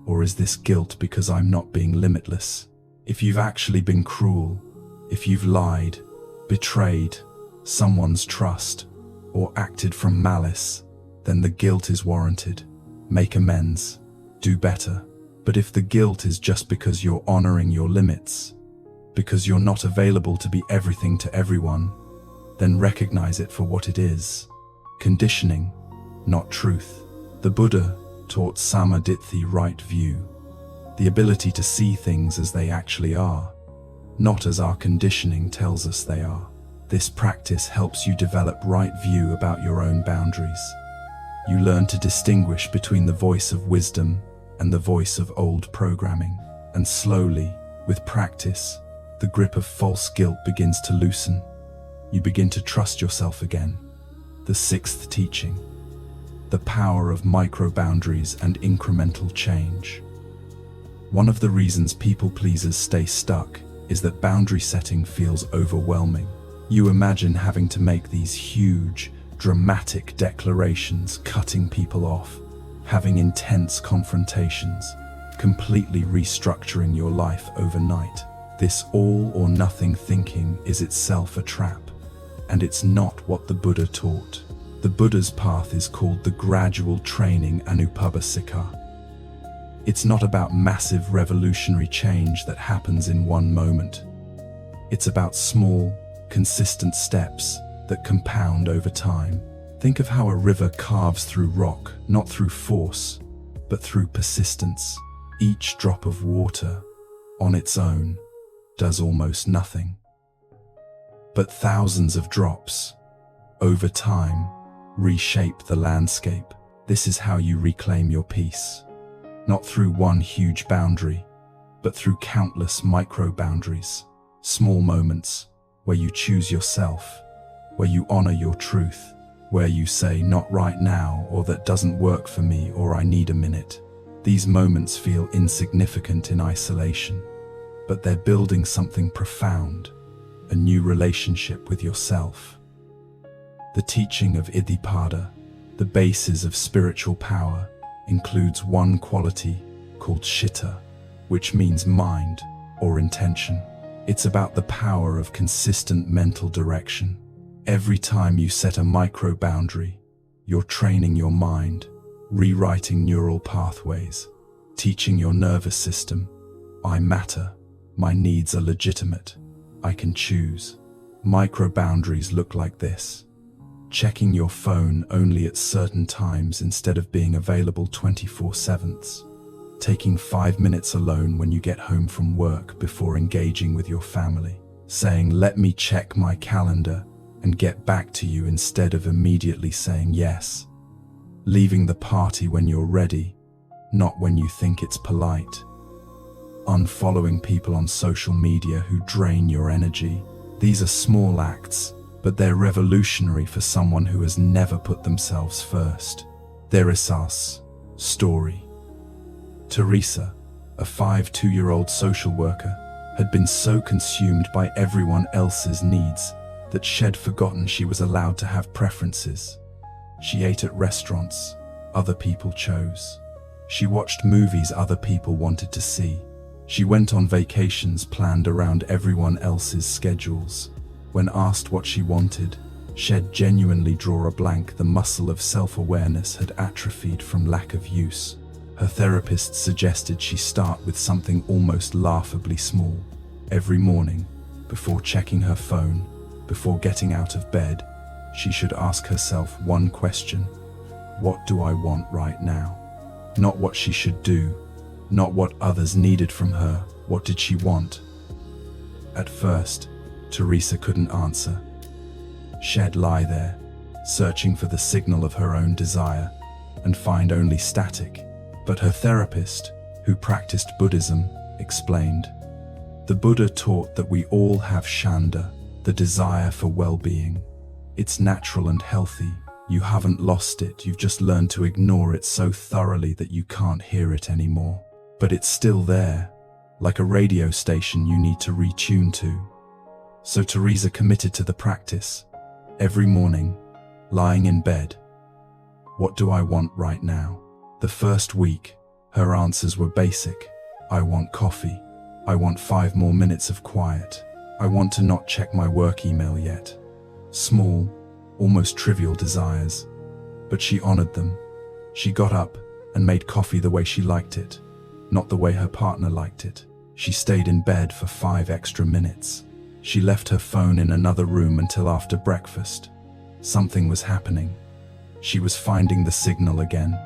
Or is this guilt because I'm not being limitless? If you've actually been cruel, if you've lied, betrayed someone's trust, or acted from malice, then the guilt is warranted. Make amends. Do better. But if the guilt is just because you're honoring your limits, because you're not available to be everything to everyone, then recognize it for what it is: conditioning, not truth. The Buddha taught samma, right view, the ability to see things as they actually are, not as our conditioning tells us they are. This practice helps you develop right view about your own boundaries. You learn to distinguish between the voice of wisdom and the voice of old programming. And slowly, with practice, the grip of false guilt begins to loosen. You begin to trust yourself again. The sixth teaching: the power of micro-boundaries and incremental change. One of the reasons people-pleasers stay stuck is that boundary setting feels overwhelming. You imagine having to make these huge, dramatic declarations, cutting people off, having intense confrontations, completely restructuring your life overnight. This all-or-nothing thinking is itself a trap, and it's not what the Buddha taught. The Buddha's path is called the gradual training anupabbasika. It's not about massive revolutionary change that happens in one moment. It's about small, consistent steps that compound over time. Think of how a river carves through rock, not through force, but through persistence. Each drop of water, on its own, does almost nothing. But thousands of drops, over time, reshape the landscape. This is how you reclaim your peace. Not through one huge boundary, but through countless micro-boundaries. Small moments where you choose yourself, where you honor your truth, where you say, "Not right now," or "That doesn't work for me," or "I need a minute." These moments feel insignificant in isolation, but they're building something profound, a new relationship with yourself. The teaching of Iddhipada, the basis of spiritual power, includes one quality called citta, which means mind or intention. It's about the power of consistent mental direction. Every time you set a micro-boundary, you're training your mind, rewriting neural pathways, teaching your nervous system, "I matter, my needs are legitimate, I can choose." Micro-boundaries look like this: checking your phone only at certain times instead of being available 24/7. Taking 5 minutes alone when you get home from work before engaging with your family. Saying, "Let me check my calendar and get back to you," instead of immediately saying yes. Leaving the party when you're ready, not when you think it's polite. Unfollowing people on social media who drain your energy. These are small acts, but they're revolutionary for someone who has never put themselves first. There is us. Story. Teresa, a 52-year-old social worker, had been so consumed by everyone else's needs that she'd forgotten she was allowed to have preferences. She ate at restaurants other people chose. She watched movies other people wanted to see. She went on vacations planned around everyone else's schedules. When asked what she wanted, she'd genuinely draw a blank. The muscle of self-awareness had atrophied from lack of use. Her therapist suggested she start with something almost laughably small. Every morning, before checking her phone, before getting out of bed, she should ask herself one question: what do I want right now? Not what she should do, not what others needed from her. What did she want? At first, Teresa couldn't answer. She'd lie there, searching for the signal of her own desire, and find only static. But her therapist, who practiced Buddhism, explained, "The Buddha taught that we all have chanda, the desire for well-being. It's natural and healthy. You haven't lost it, you've just learned to ignore it so thoroughly that you can't hear it anymore. But it's still there, like a radio station you need to retune to." So Teresa committed to the practice. Every morning, lying in bed, "What do I want right now?" The first week, her answers were basic. "I want coffee. I want 5 more minutes of quiet. I want to not check my work email yet." Small, almost trivial desires, but she honored them. She got up and made coffee the way she liked it, not the way her partner liked it. She stayed in bed for 5 extra minutes. She left her phone in another room until after breakfast. Something was happening. She was finding the signal again.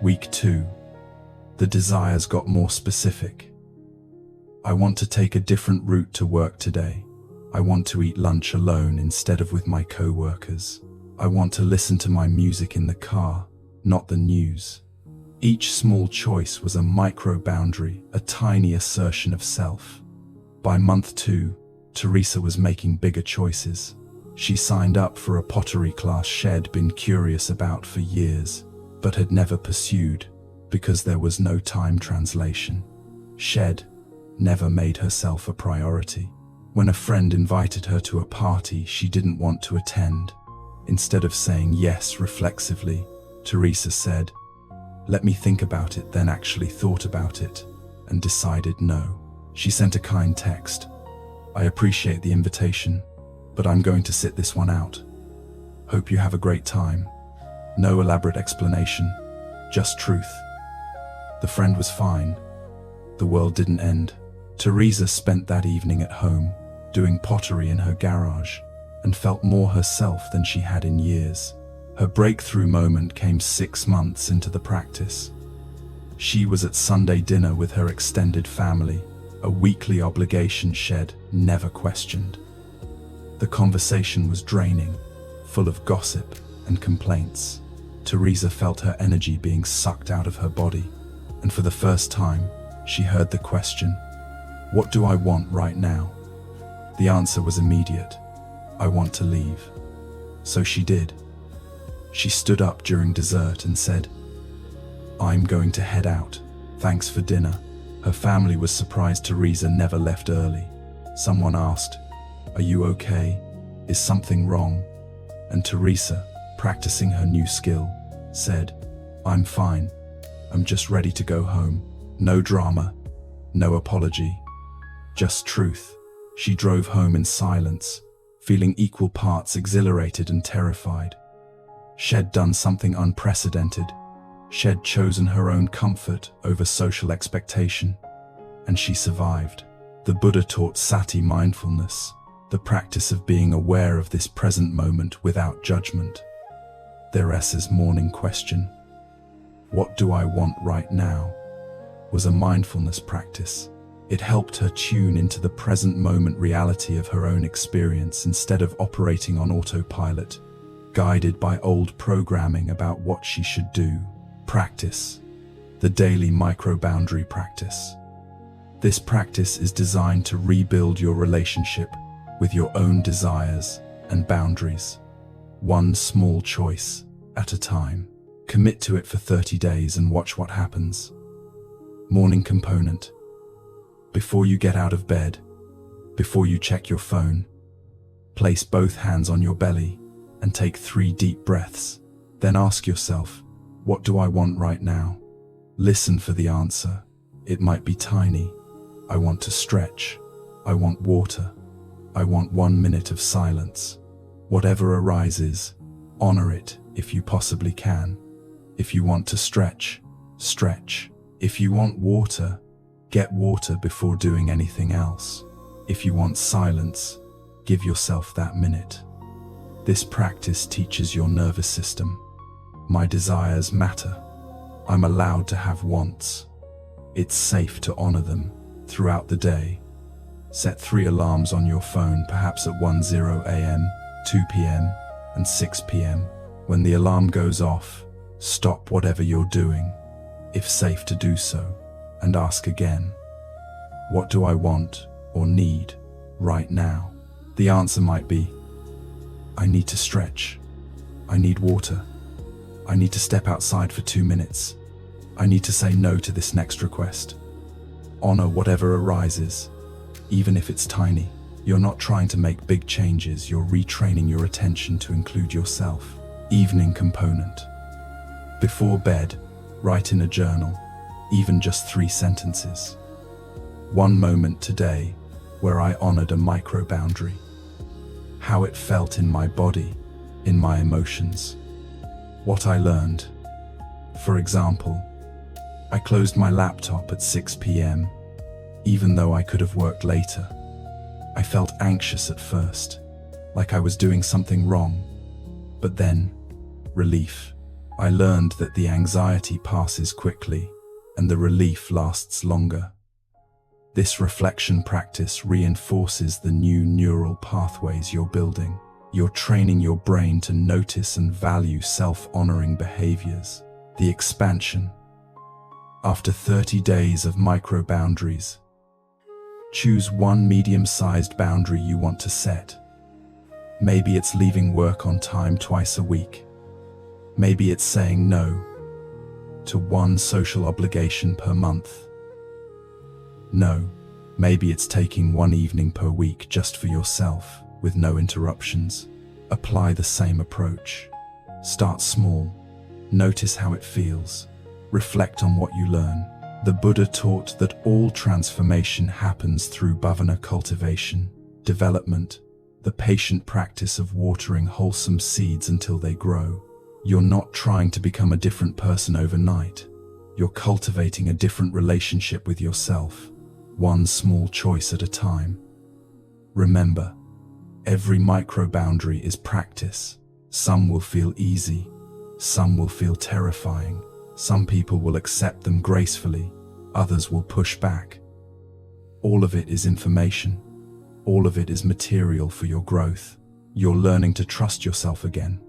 Week 2. The desires got more specific. I want to take a different route to work today. I want to eat lunch alone instead of with my co-workers. I want to listen to my music in the car, not the news. Each small choice was a micro boundary, a tiny assertion of self. By month 2, Teresa was making bigger choices. She signed up for a pottery class she'd been curious about for years, but had never pursued because there was no time translation. She'd never made herself a priority. When a friend invited her to a party she didn't want to attend, instead of saying yes reflexively, Teresa said, "Let me think about it," then actually thought about it and decided no. She sent a kind text. "I appreciate the invitation, but I'm going to sit this one out. Hope you have a great time." No elaborate explanation, just truth. The friend was fine. The world didn't end. Teresa spent that evening at home, doing pottery in her garage, and felt more herself than she had in years. Her breakthrough moment came 6 months into the practice. She was at Sunday dinner with her extended family, a weekly obligation she'd never questioned. The conversation was draining, full of gossip and complaints. Teresa felt her energy being sucked out of her body, and for the first time, she heard the question, "What do I want right now?" The answer was immediate. "I want to leave." So she did. She stood up during dessert and said, "I'm going to head out. Thanks for dinner." Her family was surprised Teresa never left early. Someone asked, "Are you okay? Is something wrong?" And Teresa, practicing her new skill, said, "I'm fine. I'm just ready to go home." No drama, no apology, just truth. She drove home in silence, feeling equal parts exhilarated and terrified. She'd done something unprecedented. She'd chosen her own comfort over social expectation, and she survived. The Buddha taught sati mindfulness, the practice of being aware of this present moment without judgment. Theresa's morning question, "What do I want right now?" was a mindfulness practice. It helped her tune into the present moment reality of her own experience instead of operating on autopilot, guided by old programming about what she should do. Practice, the daily micro-boundary practice. This practice is designed to rebuild your relationship with your own desires and boundaries, one small choice at a time. Commit to it for 30 days and watch what happens. Morning component. Before you get out of bed, before you check your phone, place both hands on your belly and take 3 deep breaths. Then ask yourself, "What do I want right now?" Listen for the answer. It might be tiny. I want to stretch. I want water. I want 1 minute of silence. Whatever arises, honor it if you possibly can. If you want to stretch, stretch. If you want water, get water before doing anything else. If you want silence, give yourself that minute. This practice teaches your nervous system. My desires matter. I'm allowed to have wants. It's safe to honor them throughout the day. Set 3 alarms on your phone, perhaps at 10 a.m., 2 p.m., and 6 p.m. When the alarm goes off, stop whatever you're doing, if safe to do so, and ask again, "What do I want or need right now?" The answer might be, "I need to stretch. I need water. I need to step outside for 2 minutes. I need to say no to this next request." Honor whatever arises, even if it's tiny. You're not trying to make big changes, you're retraining your attention to include yourself. Evening component. Before bed, write in a journal, even just 3 sentences. One moment today where I honored a micro boundary. How it felt in my body, in my emotions. What I learned. For example, I closed my laptop at 6 p.m., even though I could have worked later. I felt anxious at first, like I was doing something wrong. But then, relief. I learned that the anxiety passes quickly and the relief lasts longer. This reflection practice reinforces the new neural pathways you're building. You're training your brain to notice and value self-honoring behaviors. The expansion. After 30 days of micro-boundaries, choose one medium-sized boundary you want to set. Maybe it's leaving work on time twice a week. Maybe it's saying no to one social obligation per month. No, maybe it's taking one evening per week just for yourself, with no interruptions. Apply the same approach. Start small. Notice how it feels. Reflect on what you learn. The Buddha taught that all transformation happens through bhavana cultivation, development, the patient practice of watering wholesome seeds until they grow. You're not trying to become a different person overnight. You're cultivating a different relationship with yourself, one small choice at a time. Remember, every micro-boundary is practice. Some will feel easy, some will feel terrifying. Some people will accept them gracefully, others will push back. All of it is information. All of it is material for your growth. You're learning to trust yourself again.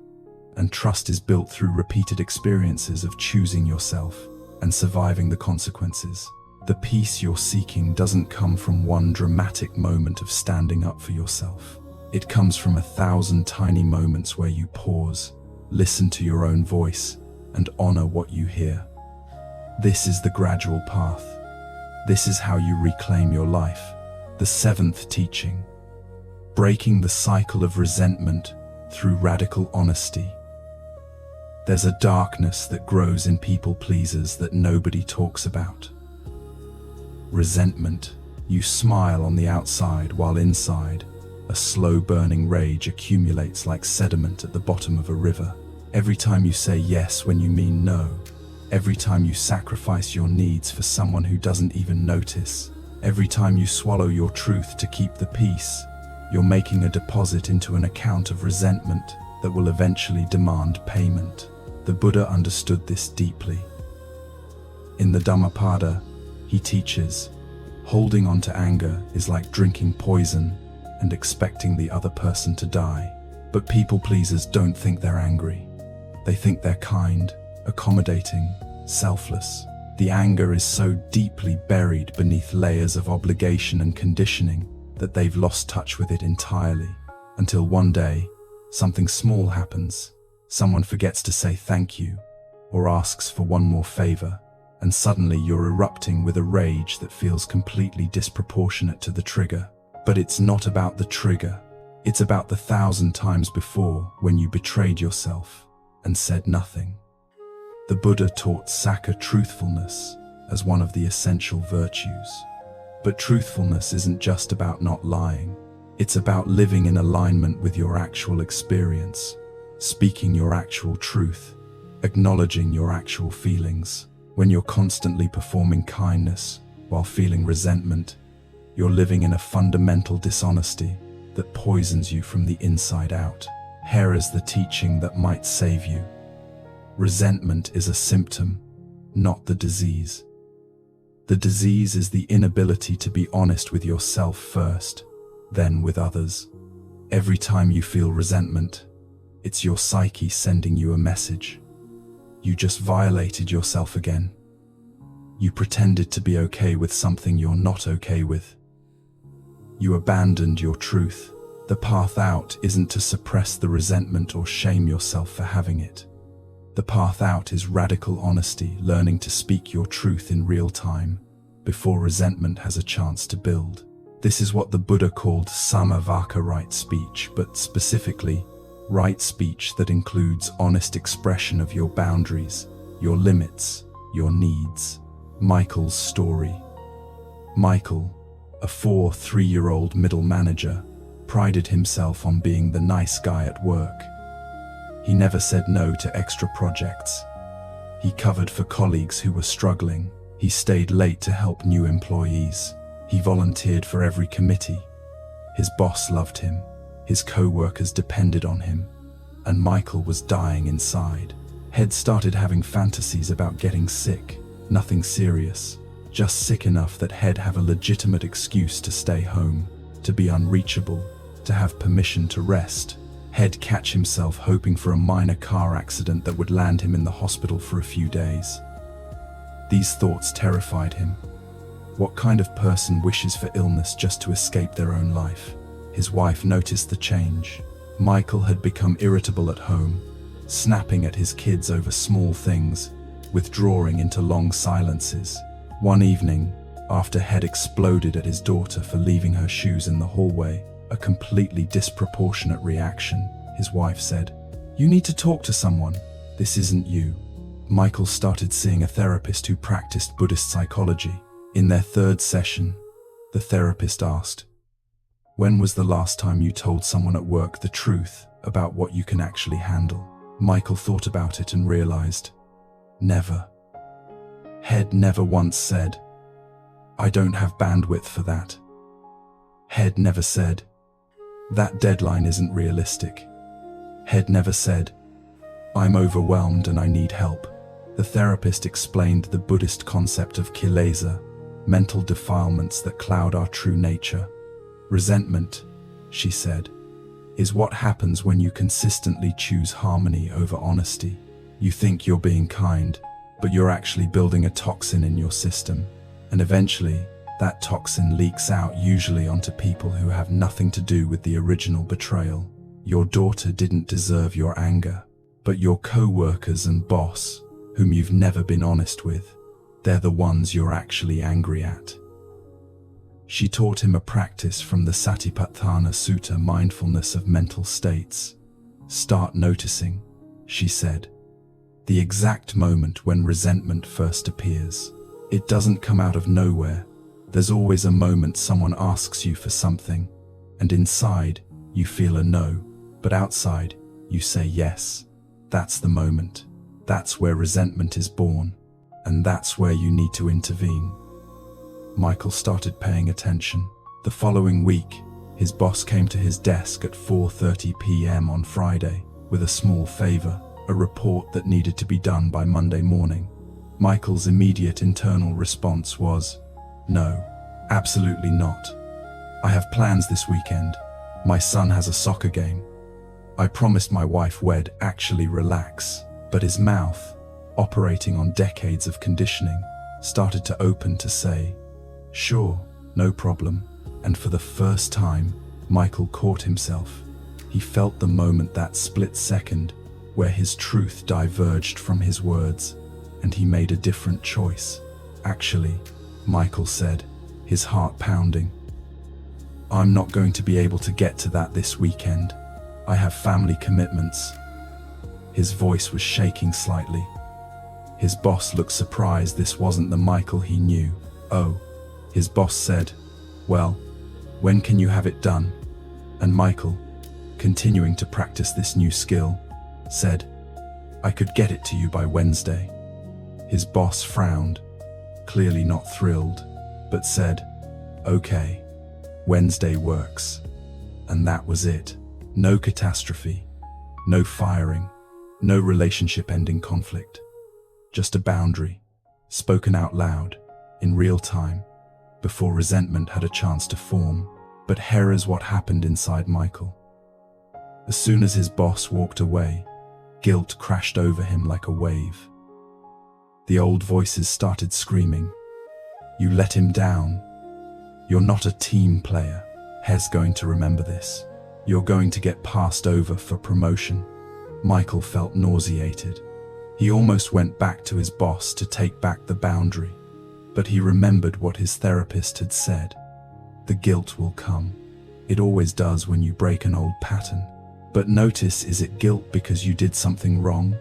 And trust is built through repeated experiences of choosing yourself and surviving the consequences. The peace you're seeking doesn't come from one dramatic moment of standing up for yourself. It comes from 1,000 tiny moments where you pause, listen to your own voice, and honor what you hear. This is the gradual path. This is how you reclaim your life. The seventh teaching. Breaking the cycle of resentment through radical honesty. There's a darkness that grows in people pleasers that nobody talks about. Resentment. You smile on the outside while inside, a slow burning rage accumulates like sediment at the bottom of a river. Every time you say yes when you mean no. Every time you sacrifice your needs for someone who doesn't even notice. Every time you swallow your truth to keep the peace, you're making a deposit into an account of resentment that will eventually demand payment. The Buddha understood this deeply. In the Dhammapada, he teaches, holding on to anger is like drinking poison and expecting the other person to die. But people pleasers don't think they're angry. They think they're kind, accommodating, selfless. The anger is so deeply buried beneath layers of obligation and conditioning that they've lost touch with it entirely. Until one day, something small happens. Someone forgets to say thank you, or asks for one more favor, and suddenly you're erupting with a rage that feels completely disproportionate to the trigger. But it's not about the trigger. It's about the 1,000 times before when you betrayed yourself and said nothing. The Buddha taught sakka truthfulness as one of the essential virtues. But truthfulness isn't just about not lying. It's about living in alignment with your actual experience, speaking your actual truth, acknowledging your actual feelings. When you're constantly performing kindness while feeling resentment, you're living in a fundamental dishonesty that poisons you from the inside out. Here is the teaching that might save you. Resentment is a symptom, not the disease. The disease is the inability to be honest with yourself first, then with others. Every time you feel resentment, it's your psyche sending you a message. You just violated yourself again. You pretended to be okay with something you're not okay with. You abandoned your truth. The path out isn't to suppress the resentment or shame yourself for having it. The path out is radical honesty, learning to speak your truth in real time, before resentment has a chance to build. This is what the Buddha called samma right speech, but specifically, right speech that includes honest expression of your boundaries, your limits, your needs. Michael's story. Michael, a 3-year-old middle manager, prided himself on being the nice guy at work. He never said no to extra projects. He covered for colleagues who were struggling. He stayed late to help new employees. He volunteered for every committee. His boss loved him, his co-workers depended on him, and Michael was dying inside. Head started having fantasies about getting sick, nothing serious, just sick enough that he'd have a legitimate excuse to stay home, to be unreachable, to have permission to rest. He'd catch himself hoping for a minor car accident that would land him in the hospital for a few days. These thoughts terrified him. What kind of person wishes for illness just to escape their own life? His wife noticed the change. Michael had become irritable at home, snapping at his kids over small things, withdrawing into long silences. One evening, after Head exploded at his daughter for leaving her shoes in the hallway, a completely disproportionate reaction, his wife said, "You need to talk to someone. This isn't you." Michael started seeing a therapist who practiced Buddhist psychology. In their third session, the therapist asked, "When was the last time you told someone at work the truth about what you can actually handle?" Michael thought about it and realized, never. Head never once said, "I don't have bandwidth for that." Head never said, "That deadline isn't realistic." Head never said, "I'm overwhelmed and I need help." The therapist explained the Buddhist concept of kilesa, mental defilements that cloud our true nature. Resentment, she said, is what happens when you consistently choose harmony over honesty. You think you're being kind, but you're actually building a toxin in your system, and eventually, that toxin leaks out, usually onto people who have nothing to do with the original betrayal. Your daughter didn't deserve your anger, but your co-workers and boss, whom you've never been honest with, they're the ones you're actually angry at. She taught him a practice from the Satipatthana Sutta, mindfulness of mental states. Start noticing, she said, the exact moment when resentment first appears. It doesn't come out of nowhere. There's always a moment someone asks you for something, and inside you feel a no, but outside you say yes. That's the moment. That's where resentment is born, and that's where you need to intervene. Michael started paying attention. The following week, his boss came to his desk at 4:30 p.m. on Friday with a small favor, a report that needed to be done by Monday morning. Michael's immediate internal response was, "No, absolutely not. I have plans this weekend. My son has a soccer game. I promised my wife we'd actually relax." But his mouth, operating on decades of conditioning, started to open to say, "Sure, no problem." And for the first time, Michael caught himself. He felt the moment, that split second, where his truth diverged from his words, and he made a different choice. "Actually," Michael said, his heart pounding, "I'm not going to be able to get to that this weekend. I have family commitments." His voice was shaking slightly. His boss looked surprised. This wasn't the Michael he knew. "Oh," his boss said, "Well, when can you have it done?" And Michael, continuing to practice this new skill, said, "I could get it to you by Wednesday." His boss frowned, clearly not thrilled, but said, "Okay, Wednesday works." And that was it. No catastrophe, no firing, no relationship-ending conflict. Just a boundary, spoken out loud, in real time, before resentment had a chance to form. But here is what happened inside Michael. As soon as his boss walked away, guilt crashed over him like a wave. The old voices started screaming, "You let him down. You're not a team player. He's going to remember this. You're going to get passed over for promotion." Michael felt nauseated. He almost went back to his boss to take back the boundary, but he remembered what his therapist had said. The guilt will come. It always does when you break an old pattern. But notice, is it guilt because you did something wrong,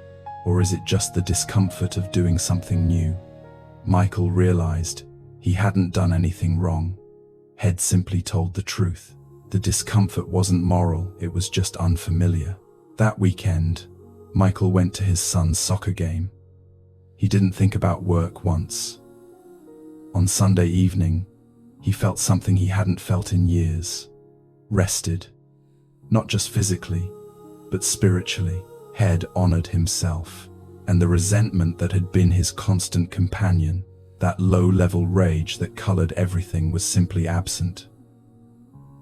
or is it just the discomfort of doing something new? Michael realized he hadn't done anything wrong. Head simply told the truth. The discomfort wasn't moral, it was just unfamiliar. That weekend, Michael went to his son's soccer game. He didn't think about work once. On Sunday evening, he felt something he hadn't felt in years. rested, not just physically, but spiritually. Head honored himself, and the resentment that had been his constant companion, that low-level rage that colored everything, was simply absent.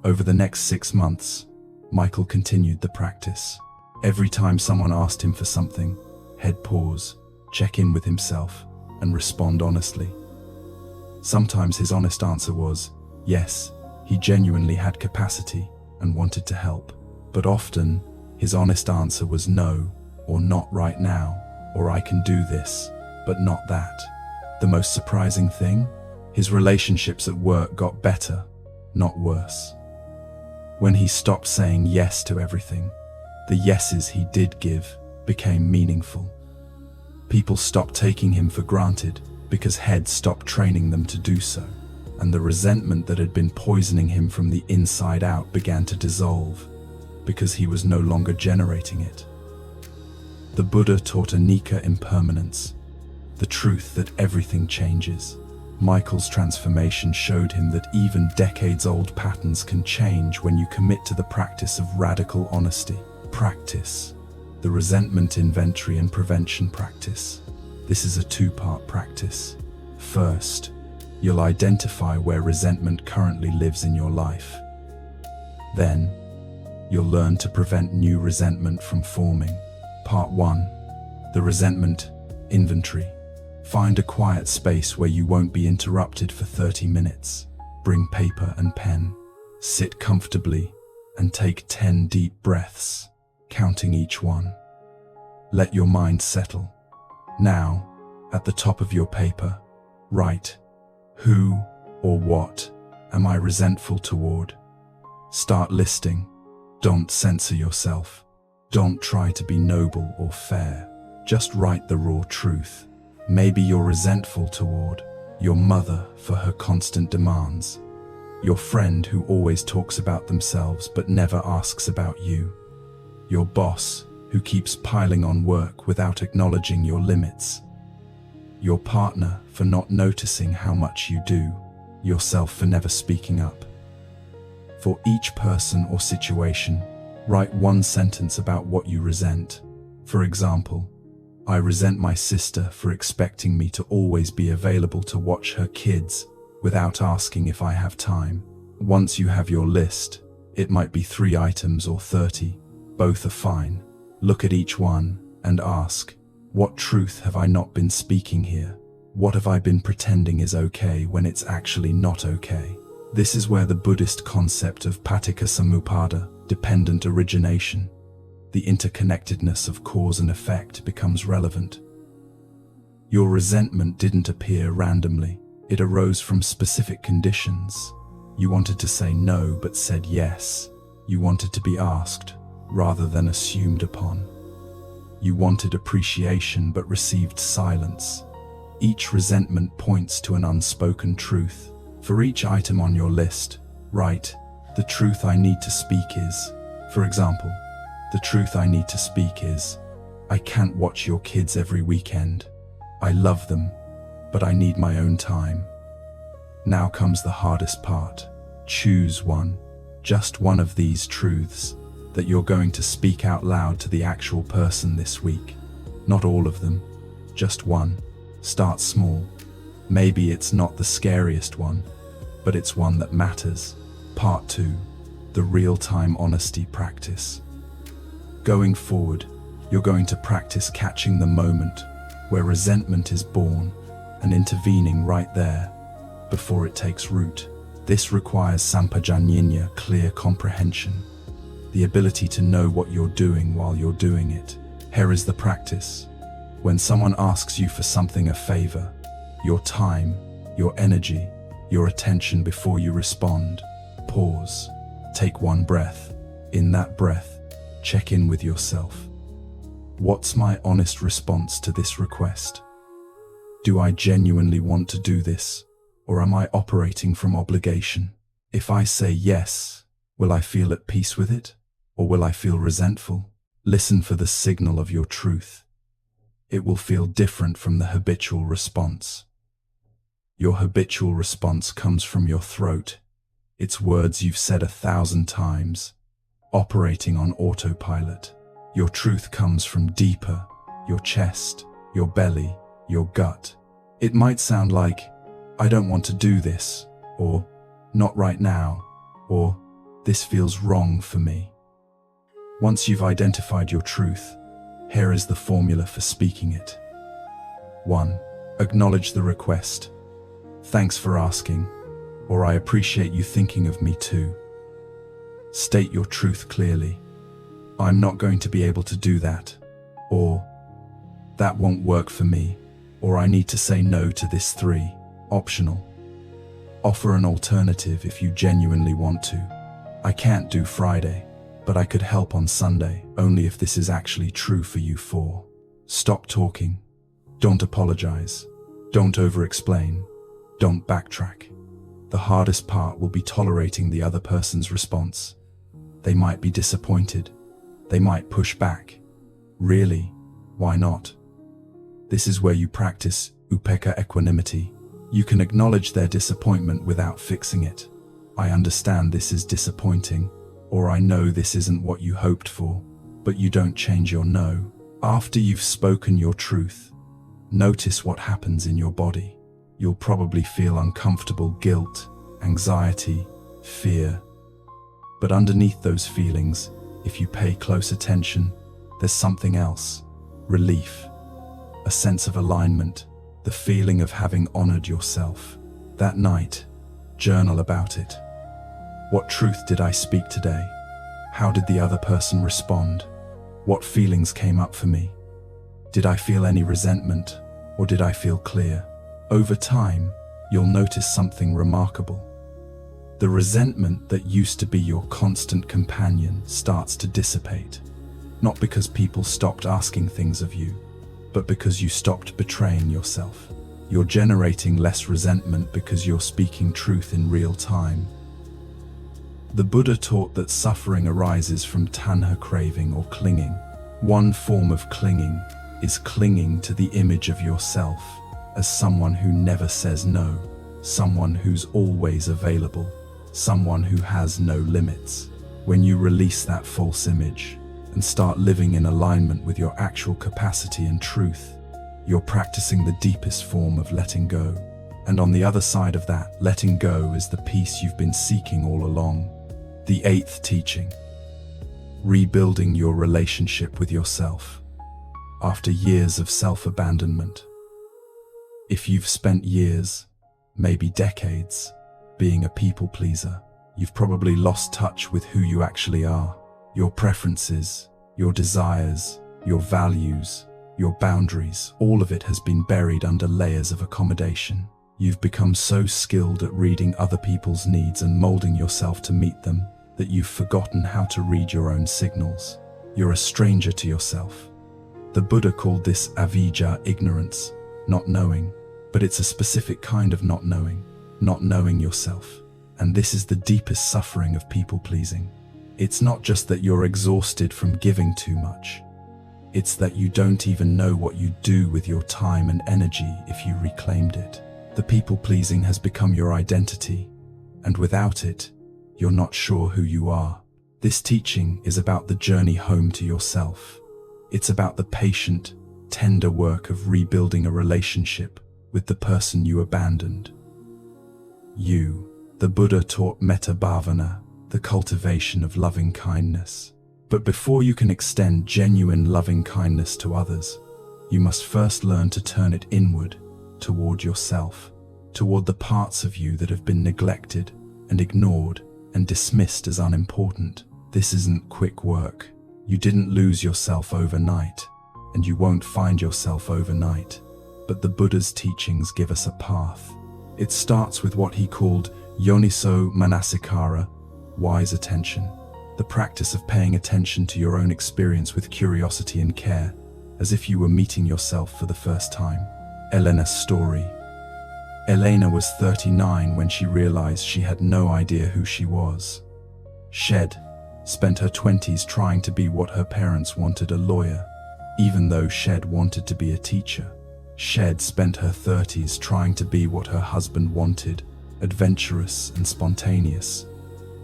Over the next 6 months, Michael continued the practice. Every time someone asked him for something, he'd pause, check in with himself, and respond honestly. Sometimes his honest answer was, yes, he genuinely had capacity and wanted to help. But often, his honest answer was no, or not right now, or I can do this, but not that. The most surprising thing? His relationships at work got better, not worse. When he stopped saying yes to everything, the yeses he did give became meaningful. People stopped taking him for granted because he'd stopped training them to do so, and the resentment that had been poisoning him from the inside out began to dissolve because he was no longer generating it. The Buddha taught anicca impermanence, the truth that everything changes. Michael's transformation showed him that even decades-old patterns can change when you commit to the practice of radical honesty. Practice, the resentment inventory and prevention practice. This is a two-part practice. First, you'll identify where resentment currently lives in your life. Then, you'll learn to prevent new resentment from forming. Part 1. The resentment inventory. Find a quiet space where you won't be interrupted for 30 minutes. Bring paper and pen. Sit comfortably and take 10 deep breaths, counting each one. Let your mind settle. Now, at the top of your paper, write, who or what am I resentful toward? Start listing. Don't censor yourself. Don't try to be noble or fair. Just write the raw truth. Maybe you're resentful toward your mother for her constant demands, your friend who always talks about themselves but never asks about you, your boss who keeps piling on work without acknowledging your limits, your partner for not noticing how much you do, yourself for never speaking up. For each person or situation, write one sentence about what you resent. For example, I resent my sister for expecting me to always be available to watch her kids without asking if I have time. Once you have your list, it might be 3 items or 30. Both are fine. Look at each one and ask, what truth have I not been speaking here? What have I been pretending is okay when it's actually not okay? This is where the Buddhist concept of paticca-samuppada, dependent origination, the interconnectedness of cause and effect, becomes relevant. Your resentment didn't appear randomly. It arose from specific conditions. You wanted to say no but said yes. You wanted to be asked rather than assumed upon. You wanted appreciation but received silence. Each resentment points to an unspoken truth. For each item on your list, write, the truth I need to speak is, for example, the truth I need to speak is, I can't watch your kids every weekend. I love them, but I need my own time. Now comes the hardest part. Choose one, just one of these truths, that you're going to speak out loud to the actual person this week. Not all of them, just one. Start small. Maybe it's not the scariest one, but it's one that matters. Part 2. The real-time honesty practice. Going forward, you're going to practice catching the moment where resentment is born and intervening right there before it takes root. This requires sampajanyanya, clear comprehension, the ability to know what you're doing while you're doing it. Here is the practice. When someone asks you for something, a favor, your time, your energy, your attention, before you respond, pause. Take one breath. In that breath, check in with yourself. What's my honest response to this request? Do I genuinely want to do this, or am I operating from obligation? If I say yes, will I feel at peace with it, or will I feel resentful? Listen for the signal of your truth. It will feel different from the habitual response. Your habitual response comes from your throat. It's words you've said 1,000 times, operating on autopilot. Your truth comes from deeper, your chest, your belly, your gut. It might sound like, I don't want to do this, or not right now, or this feels wrong for me. Once you've identified your truth, here is the formula for speaking it. 1. Acknowledge the request. Thanks for asking, or I appreciate you thinking of me too. State your truth clearly. I'm not going to be able to do that, or that won't work for me, or I need to say no to this. 3. Optional. Offer an alternative if you genuinely want to. I can't do Friday, but I could help on Sunday, only if this is actually true for you. 4. Stop talking. Don't apologize. Don't over-explain. Don't backtrack. The hardest part will be tolerating the other person's response. They might be disappointed. They might push back. Really? Why not? This is where you practice upekkha, equanimity. You can acknowledge their disappointment without fixing it. I understand this is disappointing, or I know this isn't what you hoped for, but you don't change your no. After you've spoken your truth, notice what happens in your body. You'll probably feel uncomfortable guilt, anxiety, fear. But underneath those feelings, if you pay close attention, there's something else. Relief, a sense of alignment, the feeling of having honored yourself. That night, journal about it. What truth did I speak today? How did the other person respond? What feelings came up for me? Did I feel any resentment, or did I feel clear? Over time, you'll notice something remarkable. The resentment that used to be your constant companion starts to dissipate, not because people stopped asking things of you, but because you stopped betraying yourself. You're generating less resentment because you're speaking truth in real time. The Buddha taught that suffering arises from tanha, craving or clinging. One form of clinging is clinging to the image of yourself as someone who never says no, someone who's always available, someone who has no limits. When you release that false image and start living in alignment with your actual capacity and truth, you're practicing the deepest form of letting go. And on the other side of that, letting go is the peace you've been seeking all along. The 8th teaching. Rebuilding your relationship with yourself after years of self-abandonment. If you've spent years, maybe decades, being a people pleaser, you've probably lost touch with who you actually are. Your preferences, your desires, your values, your boundaries, all of it has been buried under layers of accommodation. You've become so skilled at reading other people's needs and molding yourself to meet them that you've forgotten how to read your own signals. You're a stranger to yourself. The Buddha called this avijja, ignorance, not knowing, but it's a specific kind of not knowing yourself. And this is the deepest suffering of people pleasing. It's not just that you're exhausted from giving too much. It's that you don't even know what you'd do with your time and energy if you reclaimed it. The people pleasing has become your identity, and without it, you're not sure who you are. This teaching is about the journey home to yourself. It's about the patient, tender work of rebuilding a relationship with the person you abandoned. The Buddha taught metta bhavana, the cultivation of loving kindness. But before you can extend genuine loving kindness to others, you must first learn to turn it inward, toward yourself, toward the parts of you that have been neglected and ignored and dismissed as unimportant. This isn't quick work. You didn't lose yourself overnight, and you won't find yourself overnight. But the Buddha's teachings give us a path. It starts with what he called yoniso manasikara, wise attention, the practice of paying attention to your own experience with curiosity and care, as if you were meeting yourself for the first time. Elena's story. Elena was 39 when she realized she had no idea who she was. Shed spent her 20s trying to be what her parents wanted, a lawyer, even though Shed wanted to be a teacher. Shed spent her 30s trying to be what her husband wanted, adventurous and spontaneous,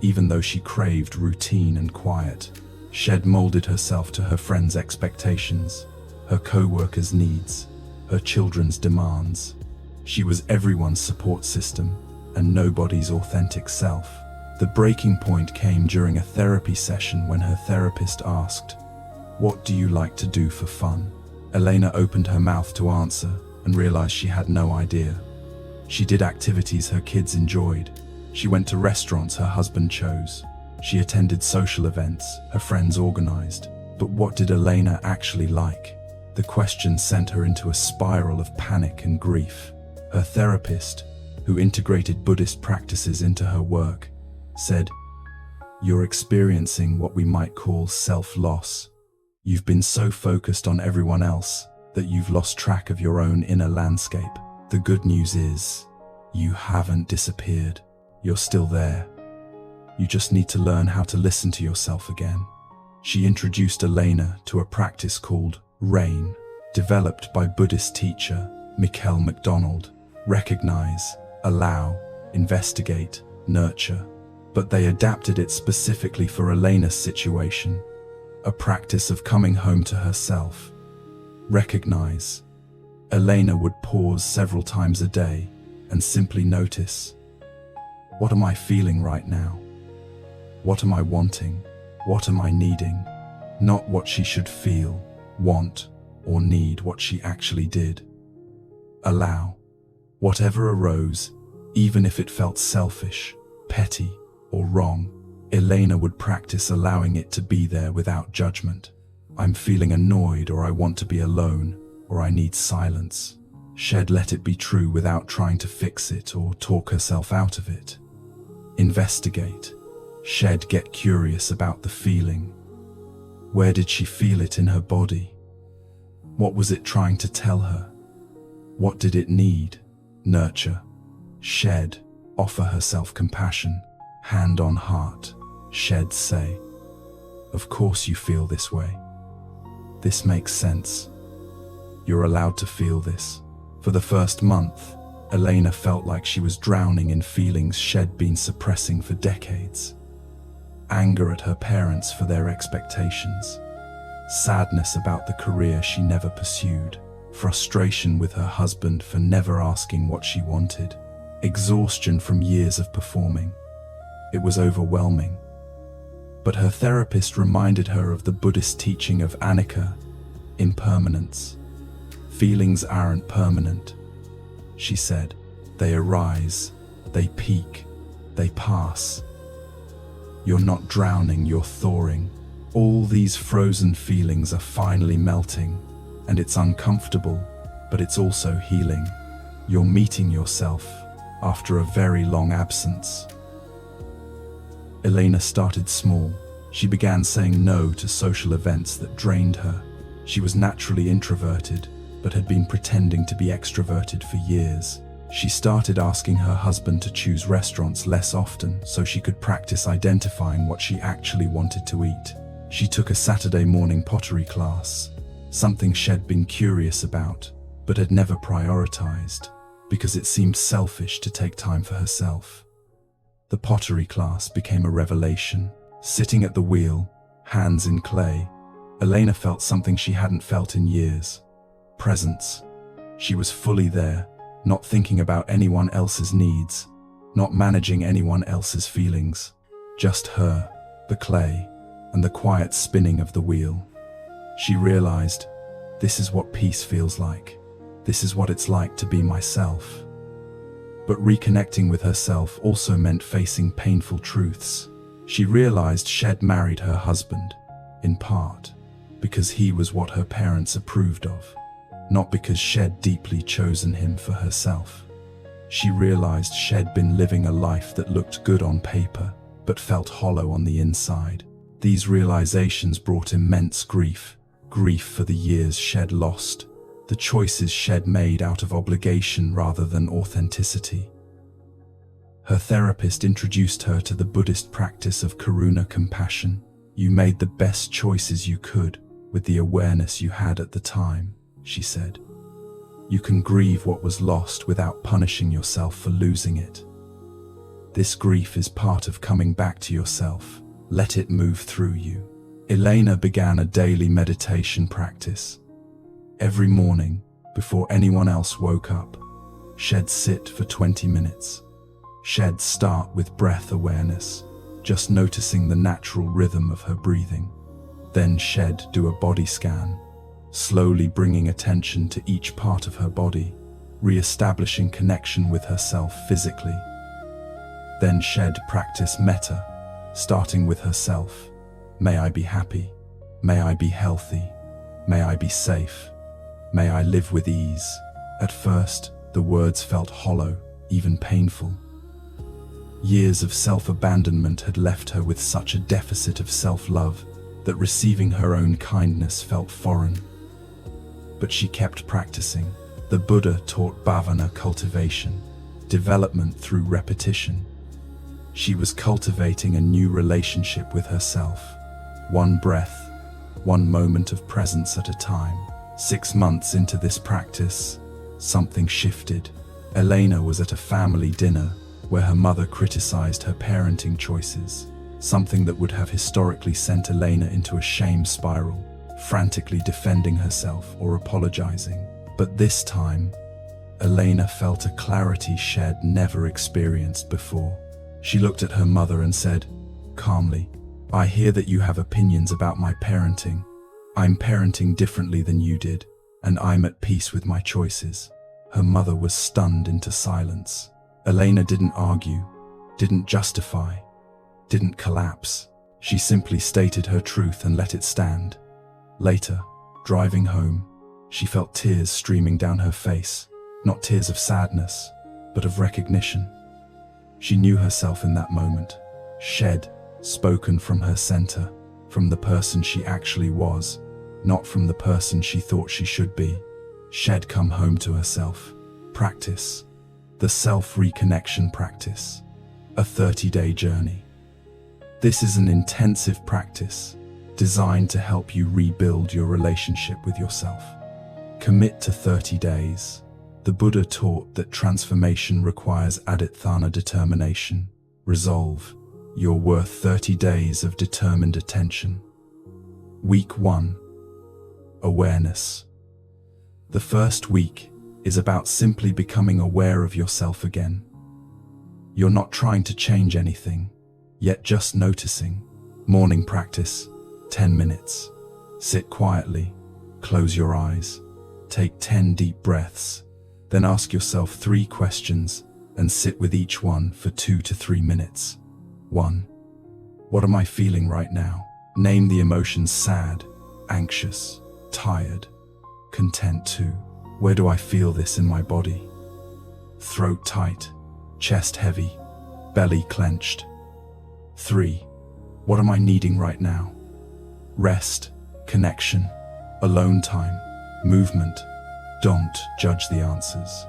even though she craved routine and quiet. Shed molded herself to her friends' expectations, her co-workers' needs, her children's demands. She was everyone's support system and nobody's authentic self. The breaking point came during a therapy session when her therapist asked, "What do you like to do for fun?" Elena opened her mouth to answer and realized she had no idea. She did activities her kids enjoyed. She went to restaurants her husband chose. She attended social events her friends organized. But what did Elena actually like? The question sent her into a spiral of panic and grief. Her therapist, who integrated Buddhist practices into her work, said, "You're experiencing what we might call self-loss. You've been so focused on everyone else that you've lost track of your own inner landscape. The good news is, you haven't disappeared. You're still there. You just need to learn how to listen to yourself again." She introduced Elena to a practice called RAIN, developed by Buddhist teacher Michael McDonald. Recognize, allow, investigate, nurture. But they adapted it specifically for Elena's situation, a practice of coming home to herself. Recognize. Elena would pause several times a day and simply notice, what am I feeling right now? What am I wanting? What am I needing? Not what she should feel, want, or need, what she actually did. Allow. Whatever arose, even if it felt selfish, petty, or wrong, Elena would practice allowing it to be there without judgment. I'm feeling annoyed, or I want to be alone, or I need silence. Shed let it be true without trying to fix it or talk herself out of it. Investigate. Shed get curious about the feeling. Where did she feel it in her body? What was it trying to tell her? What did it need? Nurture. Shed. Offer herself compassion. Hand on heart. Shed say, "Of course you feel this way. This makes sense. You're allowed to feel this." For the first month, Elena felt like she was drowning in feelings she'd been suppressing for decades. Anger at her parents for their expectations. Sadness about the career she never pursued. Frustration with her husband for never asking what she wanted. Exhaustion from years of performing. It was overwhelming. But her therapist reminded her of the Buddhist teaching of anatta, impermanence. Feelings aren't permanent, she said. They arise, they peak, they pass. You're not drowning, you're thawing. All these frozen feelings are finally melting, and it's uncomfortable, but it's also healing. You're meeting yourself after a very long absence. Elena started small. She began saying no to social events that drained her. She was naturally introverted, but had been pretending to be extroverted for years. She started asking her husband to choose restaurants less often so she could practice identifying what she actually wanted to eat. She took a Saturday morning pottery class, something she'd been curious about, but had never prioritized, because it seemed selfish to take time for herself. The pottery class became a revelation. Sitting at the wheel, hands in clay, Elena felt something she hadn't felt in years. Presence. She was fully there, not thinking about anyone else's needs, not managing anyone else's feelings. Just her, the clay, and the quiet spinning of the wheel. She realized, this is what peace feels like. This is what it's like to be myself. But reconnecting with herself also meant facing painful truths. She realized she'd married her husband, in part, because he was what her parents approved of, not because she'd deeply chosen him for herself. She realized she'd been living a life that looked good on paper, but felt hollow on the inside. These realizations brought immense grief for the years she'd lost, the choices she'd made out of obligation rather than authenticity. Her therapist introduced her to the Buddhist practice of karuna, compassion. You made the best choices you could with the awareness you had at the time, she said. You can grieve what was lost without punishing yourself for losing it. This grief is part of coming back to yourself. Let it move through you. Elena began a daily meditation practice. Every morning, before anyone else woke up, she'd sit for 20 minutes. She'd start with breath awareness, just noticing the natural rhythm of her breathing. Then she'd do a body scan, slowly bringing attention to each part of her body, re-establishing connection with herself physically. Then she'd practice metta, starting with herself. May I be happy. May I be healthy. May I be safe. May I live with ease. At first, the words felt hollow, even painful. Years of self-abandonment had left her with such a deficit of self-love that receiving her own kindness felt foreign. But she kept practicing. The Buddha taught bhavana cultivation, development through repetition. She was cultivating a new relationship with herself, one breath, one moment of presence at a time. 6 months into this practice, something shifted. Elena was at a family dinner where her mother criticized her parenting choices, something that would have historically sent Elena into a shame spiral, frantically defending herself or apologizing. But this time, Elena felt a clarity she'd never experienced before. She looked at her mother and said, calmly, "I hear that you have opinions about my parenting. I'm parenting differently than you did, and I'm at peace with my choices." Her mother was stunned into silence. Elena didn't argue, didn't justify, didn't collapse. She simply stated her truth and let it stand. Later, driving home, she felt tears streaming down her face, not tears of sadness, but of recognition. She knew herself in that moment. She'd spoken from her center, from the person she actually was, not from the person she thought she should be. She'd come home to herself. Practice. The self-reconnection practice. A 30-day journey. This is an intensive practice designed to help you rebuild your relationship with yourself. Commit to 30 days. The Buddha taught that transformation requires aditthana determination, resolve. You're worth 30 days of determined attention. Week 1. Awareness. The first week is about simply becoming aware of yourself again. You're not trying to change anything, yet just noticing. Morning practice, 10 minutes. Sit quietly, close your eyes, take 10 deep breaths. Then ask yourself 3 questions and sit with each one for 2 to 3 minutes. 1. What am I feeling right now? Name the emotions: sad, anxious, tired, content. 2. Where do I feel this in my body? Throat tight, chest heavy, belly clenched. 3. What am I needing right now? Rest, connection, alone time, movement. Don't judge the answers.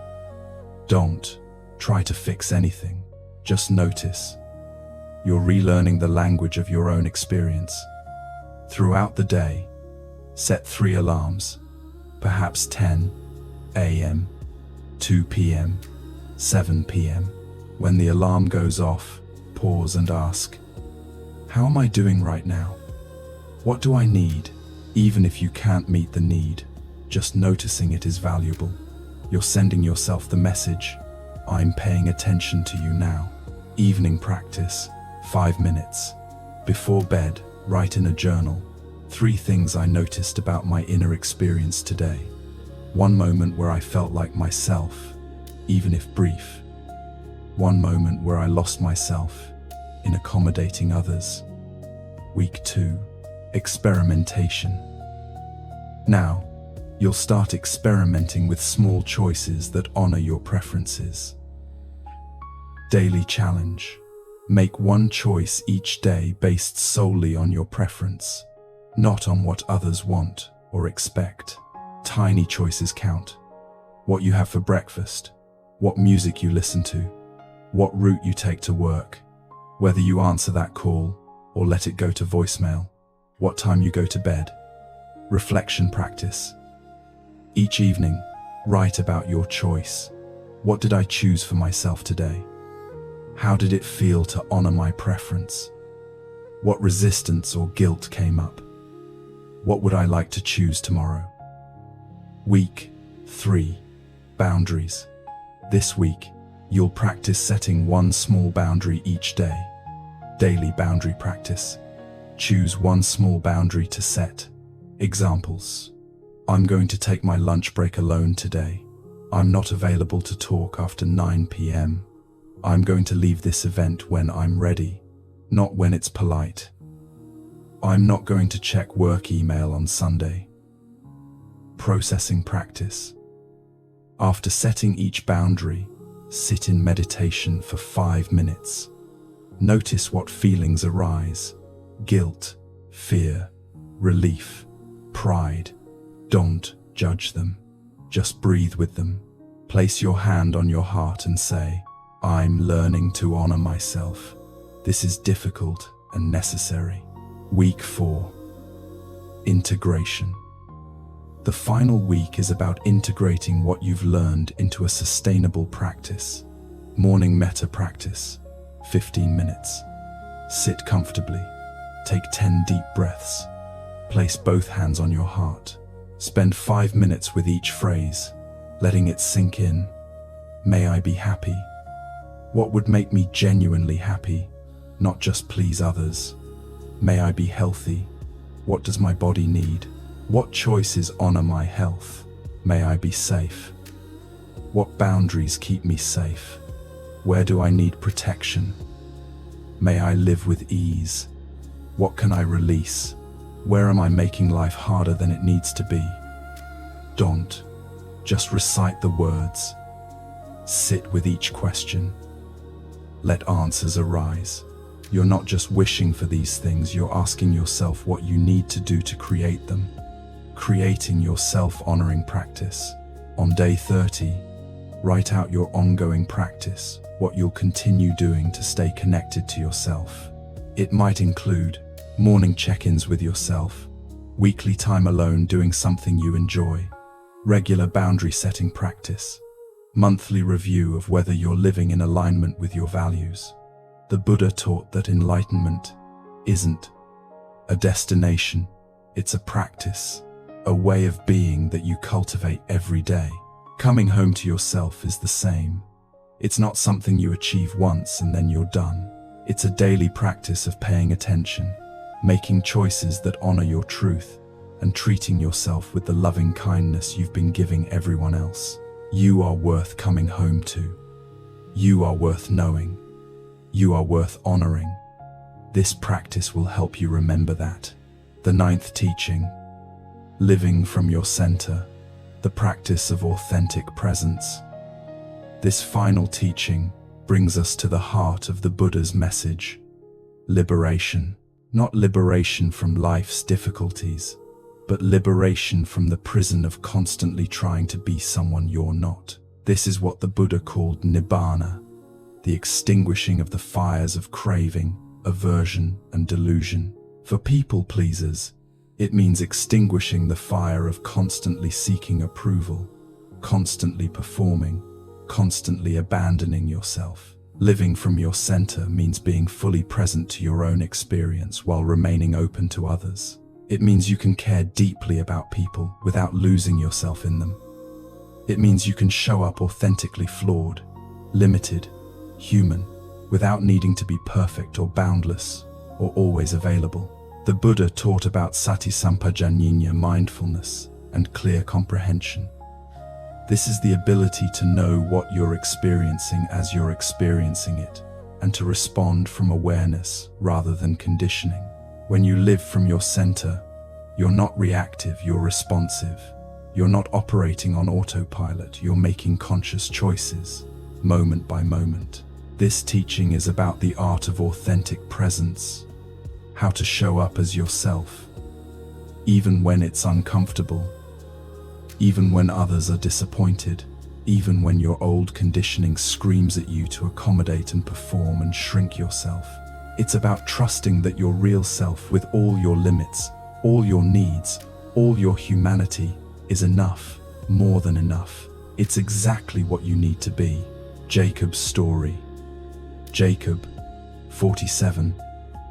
Don't try to fix anything. Just notice. You're relearning the language of your own experience. Throughout the day, set 3 alarms, perhaps 10 a.m., 2 p.m., 7 p.m. When the alarm goes off, pause and ask, how am I doing right now? What do I need? Even if you can't meet the need, just noticing it is valuable. You're sending yourself the message, I'm paying attention to you now. Evening practice, 5 minutes. Before bed, write in a journal, 3 things I noticed about my inner experience today. 1 moment where I felt like myself, even if brief. 1 moment where I lost myself in accommodating others. Week 2, experimentation. Now, you'll start experimenting with small choices that honor your preferences. Daily challenge. Make 1 choice each day based solely on your preference, not on what others want or expect. Tiny choices count. What you have for breakfast, what music you listen to, what route you take to work, whether you answer that call or let it go to voicemail, what time you go to bed. Reflection practice. Each evening, write about your choice. What did I choose for myself today? How did it feel to honor my preference? What resistance or guilt came up? What would I like to choose tomorrow? Week 3. Boundaries. This week, you'll practice setting one small boundary each day. Daily boundary practice. Choose one small boundary to set. Examples. I'm going to take my lunch break alone today. I'm not available to talk after 9 p.m. I'm going to leave this event when I'm ready, not when it's polite. I'm not going to check work email on Sunday. Processing practice. After setting each boundary, sit in meditation for 5 minutes. Notice what feelings arise: guilt, fear, relief, pride. Don't judge them. Just breathe with them. Place your hand on your heart and say, I'm learning to honor myself. This is difficult and necessary. Week 4. Integration. The final week is about integrating what you've learned into a sustainable practice. Morning metta practice, 15 minutes. Sit comfortably. Take 10 deep breaths. Place both hands on your heart. Spend 5 minutes with each phrase, letting it sink in. May I be happy? What would make me genuinely happy, not just please others? May I be healthy? What does my body need? What choices honor my health? May I be safe? What boundaries keep me safe? Where do I need protection? May I live with ease? What can I release? Where am I making life harder than it needs to be? Don't just recite the words. Sit with each question. Let answers arise. You're not just wishing for these things, you're asking yourself what you need to do to create them. Creating your self-honoring practice. On day 30, write out your ongoing practice, what you'll continue doing to stay connected to yourself. It might include morning check-ins with yourself, weekly time alone doing something you enjoy, regular boundary setting practice, monthly review of whether you're living in alignment with your values. The Buddha taught that enlightenment isn't a destination, it's a practice, a way of being that you cultivate every day. Coming home to yourself is the same. It's not something you achieve once and then you're done. It's a daily practice of paying attention, making choices that honor your truth, and treating yourself with the loving kindness you've been giving everyone else. You are worth coming home to. You are worth knowing. You are worth honoring. This practice will help you remember that. The 9th teaching, living from your center, the practice of authentic presence. This final teaching brings us to the heart of the Buddha's message. Liberation. Not liberation from life's difficulties, but liberation from the prison of constantly trying to be someone you're not. This is what the Buddha called nibbana, the extinguishing of the fires of craving, aversion, and delusion. For people pleasers, it means extinguishing the fire of constantly seeking approval, constantly performing, constantly abandoning yourself. Living from your center means being fully present to your own experience while remaining open to others. It means you can care deeply about people without losing yourself in them. It means you can show up authentically flawed, limited, human, without needing to be perfect or boundless or always available. The Buddha taught about sati sampajanyaya, mindfulness, and clear comprehension. This is the ability to know what you're experiencing as you're experiencing it, and to respond from awareness rather than conditioning. When you live from your center, you're not reactive, you're responsive. You're not operating on autopilot, you're making conscious choices, moment by moment. This teaching is about the art of authentic presence, how to show up as yourself, even when it's uncomfortable, even when others are disappointed, even when your old conditioning screams at you to accommodate and perform and shrink yourself. It's about trusting that your real self, with all your limits, all your needs, all your humanity, is enough, more than enough. It's exactly what you need to be. Jacob's story. Jacob, 47,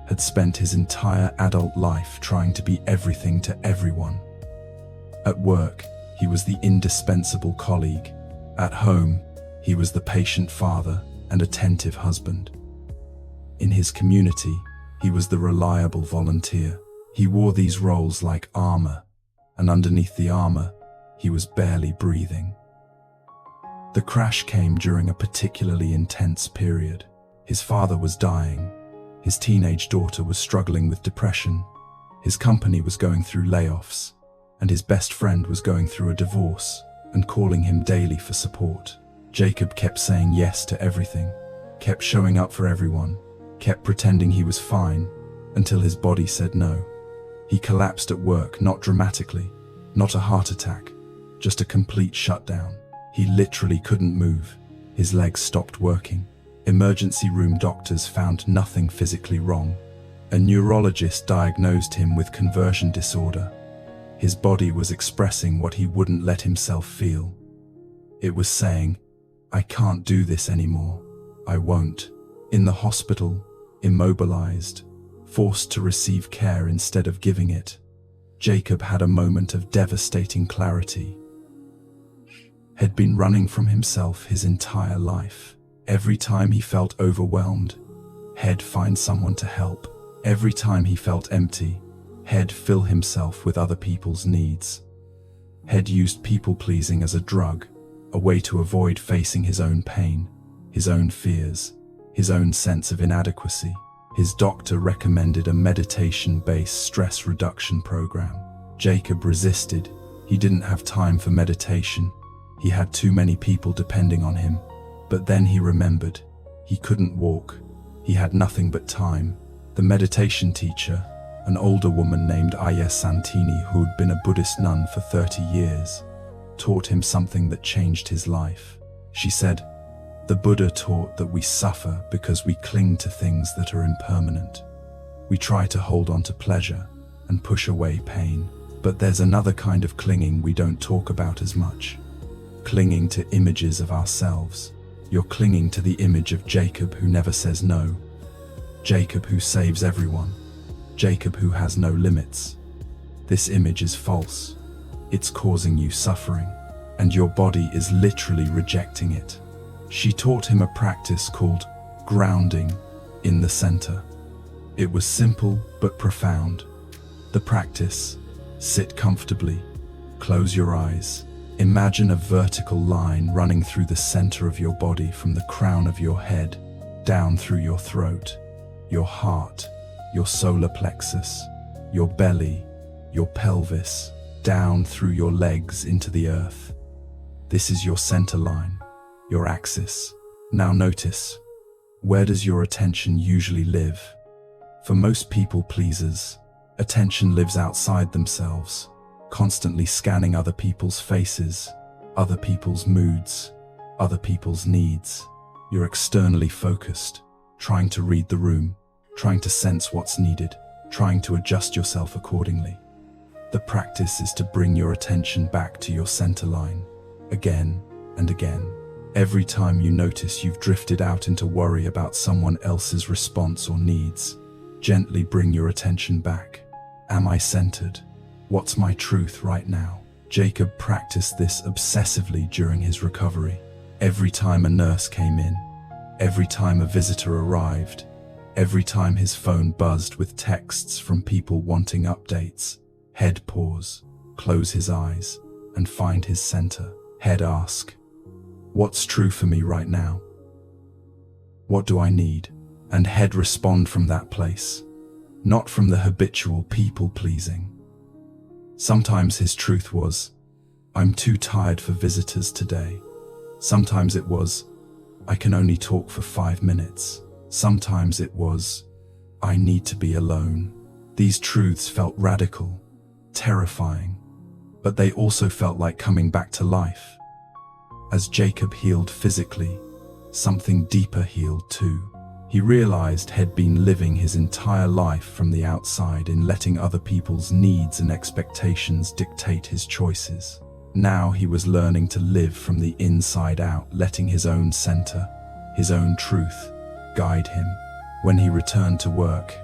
had spent his entire adult life trying to be everything to everyone. At work, he was the indispensable colleague. At home, he was the patient father and attentive husband. In his community, he was the reliable volunteer. He wore these roles like armor, and underneath the armor, he was barely breathing. The crash came during a particularly intense period. His father was dying. His teenage daughter was struggling with depression. His company was going through layoffs, and his best friend was going through a divorce and calling him daily for support. Jacob kept saying yes to everything, kept showing up for everyone, kept pretending he was fine until his body said no. He collapsed at work, not dramatically, not a heart attack, just a complete shutdown. He literally couldn't move. His legs stopped working. Emergency room doctors found nothing physically wrong. A neurologist diagnosed him with conversion disorder. His body was expressing what he wouldn't let himself feel. It was saying, "I can't do this anymore. I won't." In the hospital, immobilized, forced to receive care instead of giving it, Jacob had a moment of devastating clarity. Had been running from himself his entire life. Every time he felt overwhelmed, he'd find someone to help. Every time he felt empty, he'd fill himself with other people's needs. He'd used people-pleasing as a drug, a way to avoid facing his own pain, his own fears, his own sense of inadequacy. His doctor recommended a meditation-based stress reduction program. Jacob resisted. He didn't have time for meditation. He had too many people depending on him. But then he remembered. He couldn't walk. He had nothing but time. The meditation teacher, an older woman named Aya Santini, who'd been a Buddhist nun for 30 years, taught him something that changed his life. She said, "The Buddha taught that we suffer because we cling to things that are impermanent. We try to hold on to pleasure and push away pain. But there's another kind of clinging we don't talk about as much. Clinging to images of ourselves. You're clinging to the image of Jacob who never says no. Jacob who saves everyone. Jacob who has no limits. This image is false. It's causing you suffering, and your body is literally rejecting it." She taught him a practice called grounding in the center. It was simple but profound. The practice: sit comfortably, close your eyes. Imagine a vertical line running through the center of your body from the crown of your head, down through your throat, your heart, your solar plexus, your belly, your pelvis, down through your legs into the earth. This is your center line, your axis. Now notice, where does your attention usually live? For most people pleasers, attention lives outside themselves, constantly scanning other people's faces, other people's moods, other people's needs. You're externally focused, trying to read the room, trying to sense what's needed, trying to adjust yourself accordingly. The practice is to bring your attention back to your center line, again and again. Every time you notice you've drifted out into worry about someone else's response or needs, gently bring your attention back. Am I centered? What's my truth right now? Jacob practiced this obsessively during his recovery. Every time a nurse came in, every time a visitor arrived, every time his phone buzzed with texts from people wanting updates, he'd pause, close his eyes, and find his center. He'd ask, "What's true for me right now? What do I need?" And he'd respond from that place, not from the habitual people-pleasing. Sometimes his truth was, "I'm too tired for visitors today." Sometimes it was, "I can only talk for 5 minutes." Sometimes it was, "I need to be alone." These truths felt radical, terrifying, but they also felt like coming back to life. As Jacob healed physically, something deeper healed too. He realized he'd been living his entire life from the outside in letting other people's needs and expectations dictate his choices. Now he was learning to live from the inside out, letting his own center, his own truth, guide him. When he returned to work,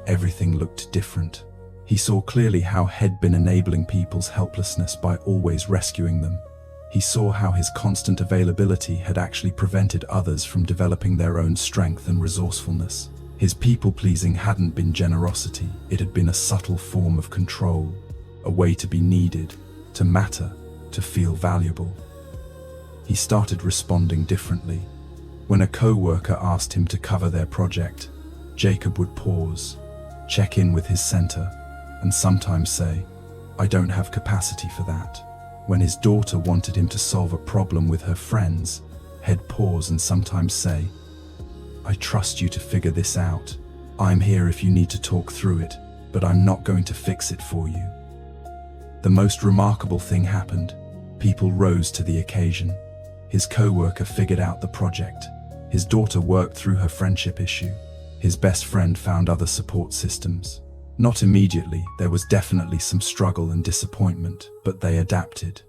everything looked different. He saw clearly how he'd been enabling people's helplessness by always rescuing them. He saw how his constant availability had actually prevented others from developing their own strength and resourcefulness. His people-pleasing hadn't been generosity, it had been a subtle form of control, a way to be needed, to matter, to feel valuable. He started responding differently. When a co-worker asked him to cover their project, Jacob would pause, check in with his center, and sometimes say, "I don't have capacity for that." When his daughter wanted him to solve a problem with her friends, he'd pause and sometimes say, "I trust you to figure this out. I'm here if you need to talk through it, but I'm not going to fix it for you." The most remarkable thing happened. People rose to the occasion. His co-worker figured out the project. His daughter worked through her friendship issue. His best friend found other support systems. Not immediately, there was definitely some struggle and disappointment, but they adapted.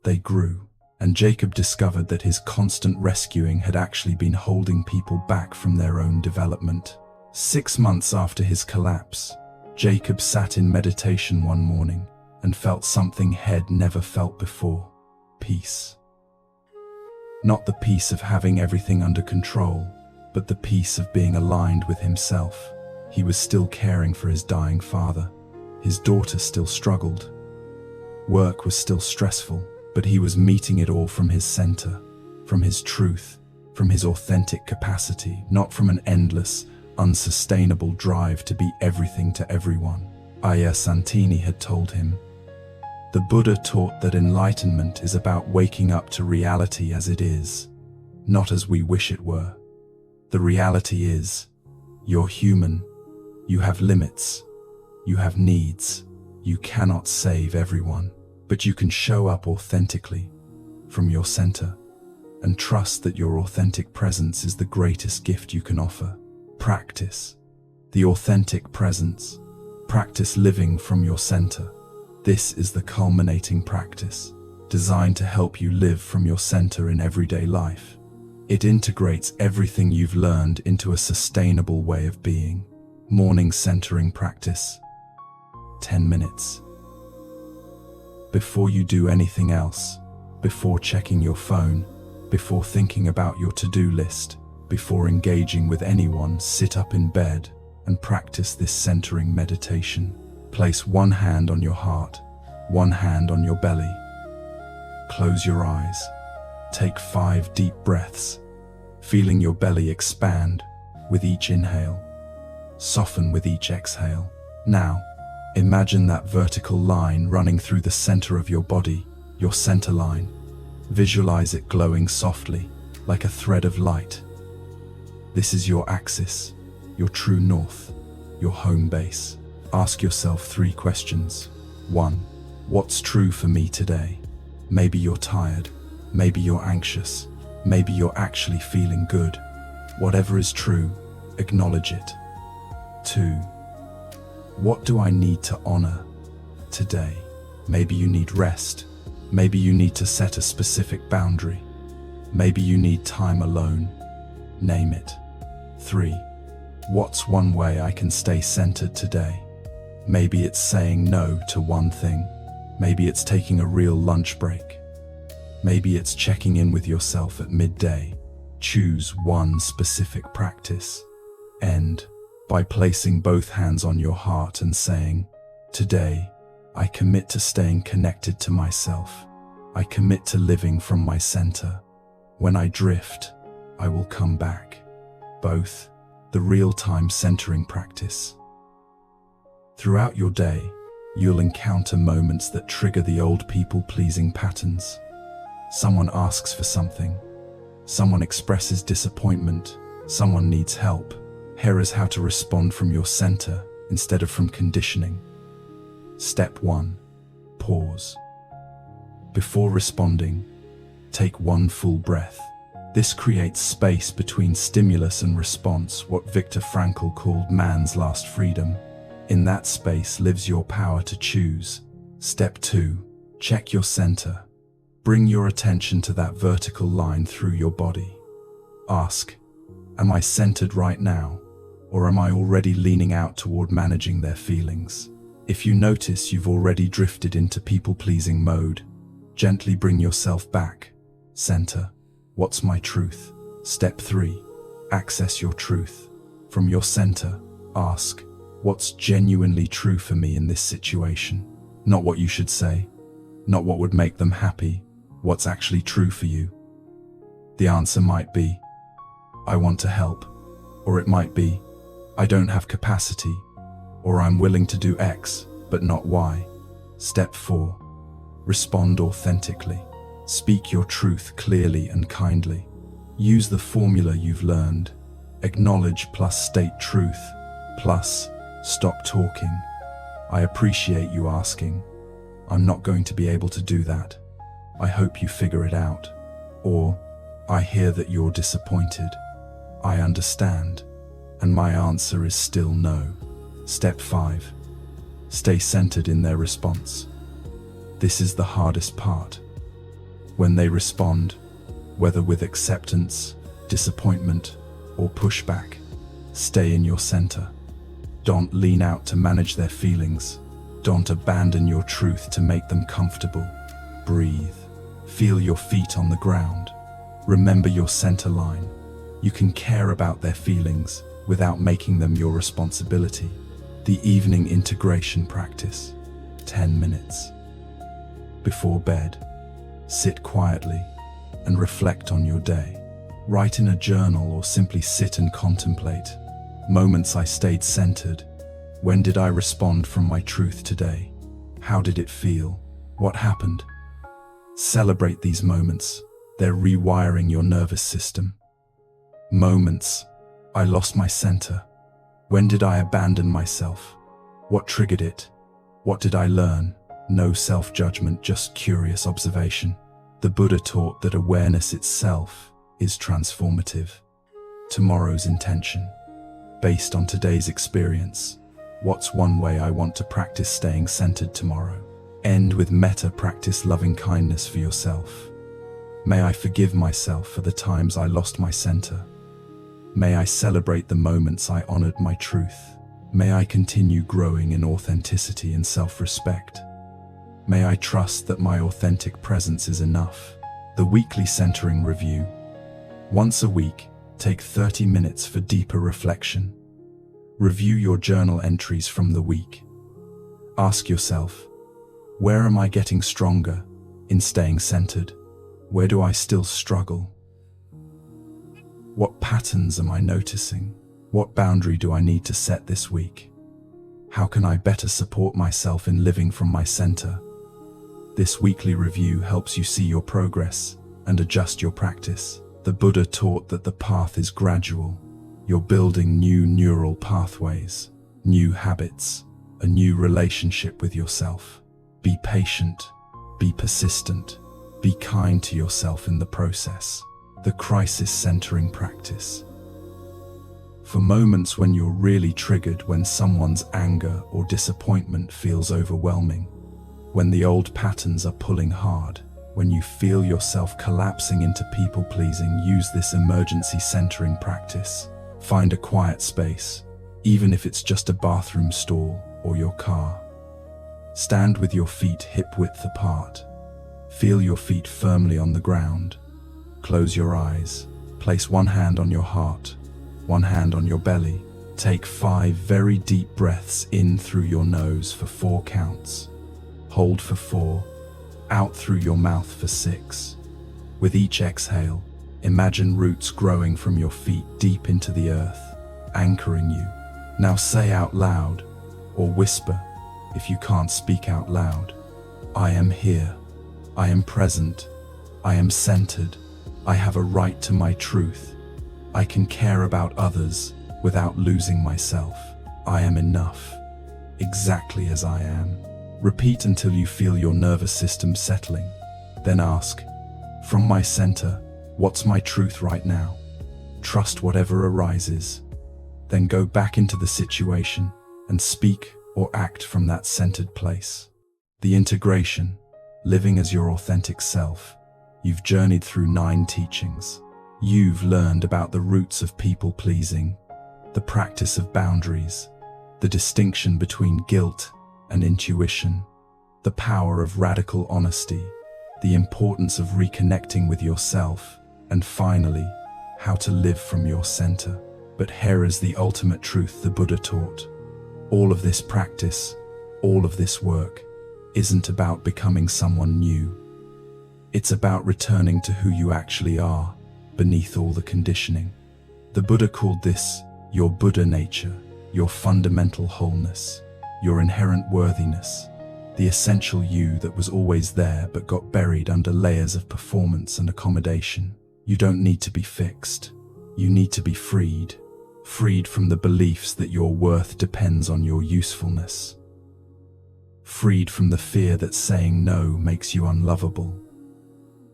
They grew. And Jacob discovered that his constant rescuing had actually been holding people back from their own development. 6 months after his collapse, Jacob sat in meditation one morning and felt something he'd never felt before: peace. Not the peace of having everything under control, but the peace of being aligned with himself. He was still caring for his dying father. His daughter still struggled. Work was still stressful, but he was meeting it all from his center, from his truth, from his authentic capacity, not from an endless, unsustainable drive to be everything to everyone. Ayya Santini had told him, "The Buddha taught that enlightenment is about waking up to reality as it is, not as we wish it were. The reality is, you're human, you have limits, you have needs, you cannot save everyone, but you can show up authentically from your center and trust that your authentic presence is the greatest gift you can offer. Practice the authentic presence. Practice living from your center. This is the culminating practice, designed to help you live from your center in everyday life. It integrates everything you've learned into a sustainable way of being. Morning centering practice. 10 minutes. Before you do anything else, before checking your phone, before thinking about your to-do list, before engaging with anyone, sit up in bed and practice this centering meditation. Place one hand on your heart, one hand on your belly. Close your eyes. Take 5 deep breaths, feeling your belly expand with each inhale. Soften with each exhale. Now, imagine that vertical line running through the center of your body, your center line. Visualize it glowing softly, like a thread of light. This is your axis, your true north, your home base. Ask yourself 3 questions. 1. What's true for me today? Maybe you're tired, maybe you're anxious, maybe you're actually feeling good. Whatever is true, acknowledge it. 2. What do I need to honor today? Maybe you need rest. Maybe you need to set a specific boundary. Maybe you need time alone. Name it. 3. What's one way I can stay centered today? Maybe it's saying no to one thing. Maybe it's taking a real lunch break. Maybe it's checking in with yourself at midday. Choose one specific practice. End by placing both hands on your heart and saying, "Today, I commit to staying connected to myself. I commit to living from my center. When I drift, I will come back." Both, the real-time centering practice. Throughout your day, you'll encounter moments that trigger the old people-pleasing patterns. Someone asks for something. Someone expresses disappointment. Someone needs help. Here is how to respond from your center instead of from conditioning. Step 1. Pause. Before responding, take one full breath. This creates space between stimulus and response, what Viktor Frankl called man's last freedom. In that space lives your power to choose. Step 2. Check your center. Bring your attention to that vertical line through your body. Ask, Am I centered right now, or am I already leaning out toward managing their feelings? If you notice you've already drifted into people-pleasing mode, gently bring yourself back. Center. What's my truth? Step 3. Access your truth. From your center, ask, what's genuinely true for me in this situation? Not what you should say, not what would make them happy, what's actually true for you. The answer might be, I want to help, or it might be, I don't have capacity, or I'm willing to do X, but not Y. Step 4. Respond authentically. Speak your truth clearly and kindly. Use the formula you've learned. Acknowledge plus state truth, plus stop talking. I appreciate you asking. I'm not going to be able to do that. I hope you figure it out. Or, I hear that you're disappointed. I understand. And my answer is still no. Step 5. Stay centered in their response. This is the hardest part. When they respond, whether with acceptance, disappointment, or pushback, stay in your center. Don't lean out to manage their feelings. Don't abandon your truth to make them comfortable. Breathe. Feel your feet on the ground. Remember your center line. You can care about their feelings without making them your responsibility. The evening integration practice. 10 minutes. Before bed, sit quietly and reflect on your day. Write in a journal or simply sit and contemplate. Moments I stayed centered. When did I respond from my truth today? How did it feel? What happened? Celebrate these moments. They're rewiring your nervous system. Moments. I lost my center. When did I abandon myself? What triggered it? What did I learn? No self-judgment, just curious observation. The Buddha taught that awareness itself is transformative. Tomorrow's intention. Based on today's experience, what's one way I want to practice staying centered tomorrow? End with metta. Practice loving kindness for yourself. May I forgive myself for the times I lost my center. May I celebrate the moments I honored my truth. May I continue growing in authenticity and self-respect. May I trust that my authentic presence is enough. The weekly centering review. Once a week, take 30 minutes for deeper reflection. Review your journal entries from the week. Ask yourself, where am I getting stronger in staying centered? Where do I still struggle? What patterns am I noticing? What boundary do I need to set this week? How can I better support myself in living from my center? This weekly review helps you see your progress and adjust your practice. The Buddha taught that the path is gradual. You're building new neural pathways, new habits, a new relationship with yourself. Be patient, be persistent, be kind to yourself in the process. The crisis centering practice. For moments when you're really triggered, when someone's anger or disappointment feels overwhelming, when the old patterns are pulling hard, when you feel yourself collapsing into people-pleasing, use this emergency centering practice. Find a quiet space, even if it's just a bathroom stall or your car. Stand with your feet hip-width apart. Feel your feet firmly on the ground. Close your eyes. Place one hand on your heart, one hand on your belly. Take 5 very deep breaths in through your nose for 4 counts. Hold for 4. Out through your mouth for 6. With each exhale, imagine roots growing from your feet deep into the earth, anchoring you. Now say out loud, or whisper if you can't speak out loud. I am here. I am present. I am centered. I have a right to my truth. I can care about others without losing myself. I am enough, exactly as I am. Repeat until you feel your nervous system settling. Then ask, from my center, what's my truth right now? Trust whatever arises. Then go back into the situation and speak or act from that centered place. The integration, living as your authentic self. You've journeyed through 9 teachings. You've learned about the roots of people-pleasing, the practice of boundaries, the distinction between guilt and intuition, the power of radical honesty, the importance of reconnecting with yourself, and finally, how to live from your center. But here is the ultimate truth the Buddha taught. All of this practice, all of this work, isn't about becoming someone new. It's about returning to who you actually are, beneath all the conditioning. The Buddha called this your Buddha nature, your fundamental wholeness, your inherent worthiness, the essential you that was always there but got buried under layers of performance and accommodation. You don't need to be fixed. You need to be freed. Freed from the beliefs that your worth depends on your usefulness. Freed from the fear that saying no makes you unlovable.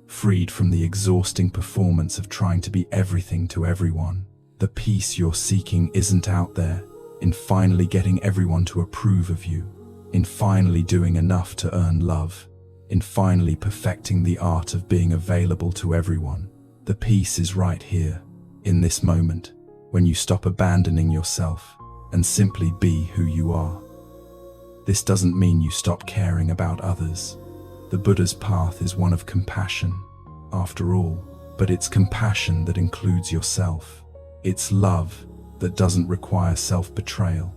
Freed from the exhausting performance of trying to be everything to everyone. The peace you're seeking isn't out there, in finally getting everyone to approve of you, in finally doing enough to earn love, in finally perfecting the art of being available to everyone. The peace is right here, in this moment, when you stop abandoning yourself and simply be who you are. This doesn't mean you stop caring about others. The Buddha's path is one of compassion, after all, but it's compassion that includes yourself. It's love that doesn't require self-betrayal.